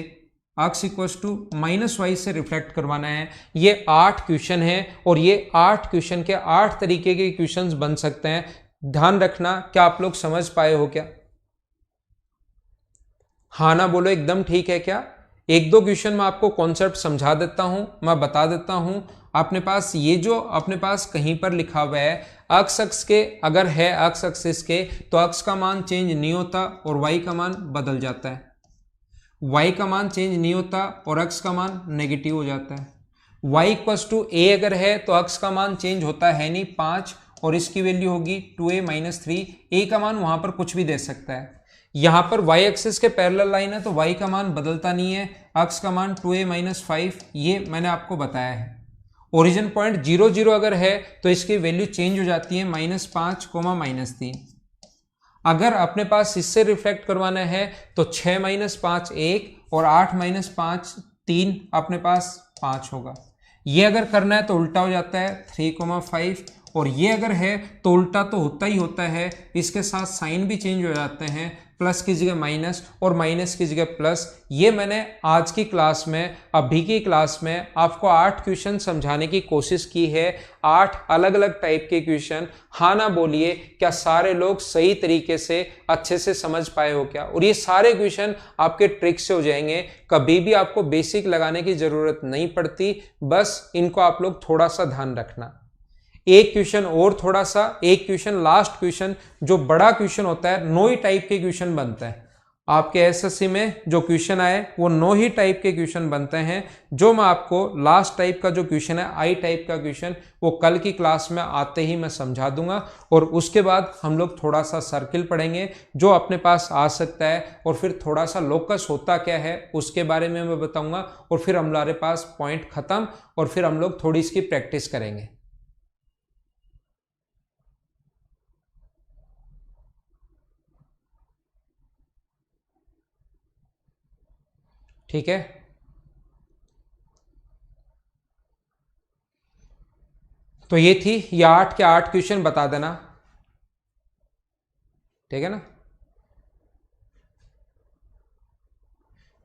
x equals to minus y से रिफ्लेक्ट करवाना है। ये 8 क्वेश्चन है और ये 8 क्वेश्चन के 8 तरीके के क्वेश्चंस बन सकते हैं। ध्यान रखना, क्या आप लोग समझ पाए हो क्या? हाँ ना बोलो, एकदम ठीक है क्या? एक दो क्वेश्चन मैं आपको कॉन्सेप्ट समझा देता हूं, मैं बता देता हूं। अपने पास ये जो अपने पास कहीं पर लिखा हुआ है एक्स एक्स के, अगर है एक्स एक्सिस के, तो एक्स का मान चेंज नहीं होता और वाई का मान बदल जाता है। वाई का मान चेंज नहीं होता और एक्स का मान नेगेटिव हो जाता है। वाई इक्वल्स टू ए अगर है तो एक्स का मान चेंज होता है नहीं 5, और इसकी वैल्यू होगी 2a-3। ए का मान वहां पर कुछ भी दे सकता है। यहां पर y एक्सिस के पैरेलल लाइन है तो y का मान बदलता नहीं है, x का मान 2a-5, ये मैंने आपको बताया है। ओरिजिन पॉइंट 0, 0 अगर है तो इसकी वैल्यू चेंज हो जाती है -5, -3। अगर अपने पास इससे रिफ्लेक्ट करवाना है तो 6 - 5 1 और 8 - 5 3, अपने पास 5 होगा। ये अगर करना है तो उल्टा हो जाता है 3,5, और ये अगर है तो उल्टा तो होता ही होता है, इसके साथ साइन भी चेंज हो जाते हैं, प्लस की जगह माइनस और माइनस की जगह प्लस। ये मैंने आज की क्लास में, अभी की क्लास में आपको 8 क्वेश्चन समझाने की कोशिश की है, 8 अलग अलग टाइप के क्वेश्चन। हाँ ना बोलिए, क्या सारे लोग सही तरीके से अच्छे से समझ पाए हो क्या? और ये सारे क्वेश्चन आपके ट्रिक से हो जाएंगे, कभी भी आपको बेसिक लगाने की जरूरत नहीं पड़ती, बस इनको आप लोग थोड़ा सा ध्यान रखना। एक क्वेश्चन और थोड़ा सा, एक क्वेश्चन लास्ट क्वेश्चन जो बड़ा क्वेश्चन होता है, 9 ही टाइप के क्वेश्चन बनते हैं आपके एसएससी में। जो क्वेश्चन आए वो 9 ही टाइप के क्वेश्चन बनते हैं। जो मैं आपको लास्ट टाइप का जो क्वेश्चन है, आई टाइप का क्वेश्चन, वो कल की क्लास में आते ही मैं समझा दूंगा। और उसके बाद हम लोग थोड़ा सा सर्किल पढ़ेंगे जो अपने पास आ सकता है, और फिर थोड़ा सा लोकस होता क्या है उसके बारे में मैं बताऊंगा, और फिर हमारे पास पॉइंट खत्म, और फिर हम लोग थोड़ी इसकी प्रैक्टिस करेंगे। ठीक है, तो ये थी, ये 8 के 8 क्वेश्चन बता देना, ठीक है ना।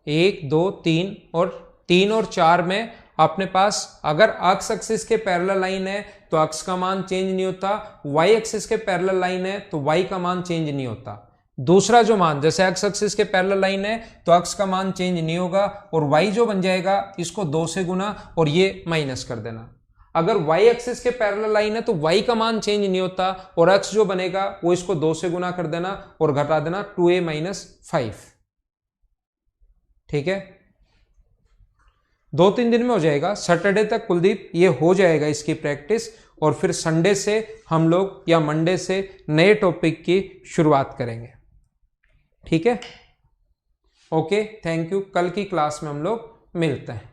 1 2 3 और 4 में अपने पास अगर एक्स एक्सिस के पैरेलल लाइन है तो एक्स का मान चेंज नहीं होता, वाई एक्सिस के पैरेलल लाइन है तो वाई का मान चेंज नहीं होता। दूसरा जो मान, जैसे एक्स एक्सिस के पैरेलल लाइन है तो एक्स का मान चेंज नहीं होगा, और वाई जो बन जाएगा इसको 2 से गुना और ये माइनस कर देना। अगर वाई एक्सिस के पैरेलल लाइन है तो वाई का मान चेंज नहीं होता, और एक्स जो बनेगा वो इसको 2 से गुना कर देना और घटा देना 2a-5। ठीक है, 2-3 दिन में हो जाएगा, सैटरडे तक कुलदीप ये हो जाएगा इसकी प्रैक्टिस, और फिर संडे से हम लोग या मंडे से नए टॉपिक की शुरुआत करेंगे। ठीक है, ओके, थैंक यू। कल की क्लास में हम लोग मिलते हैं।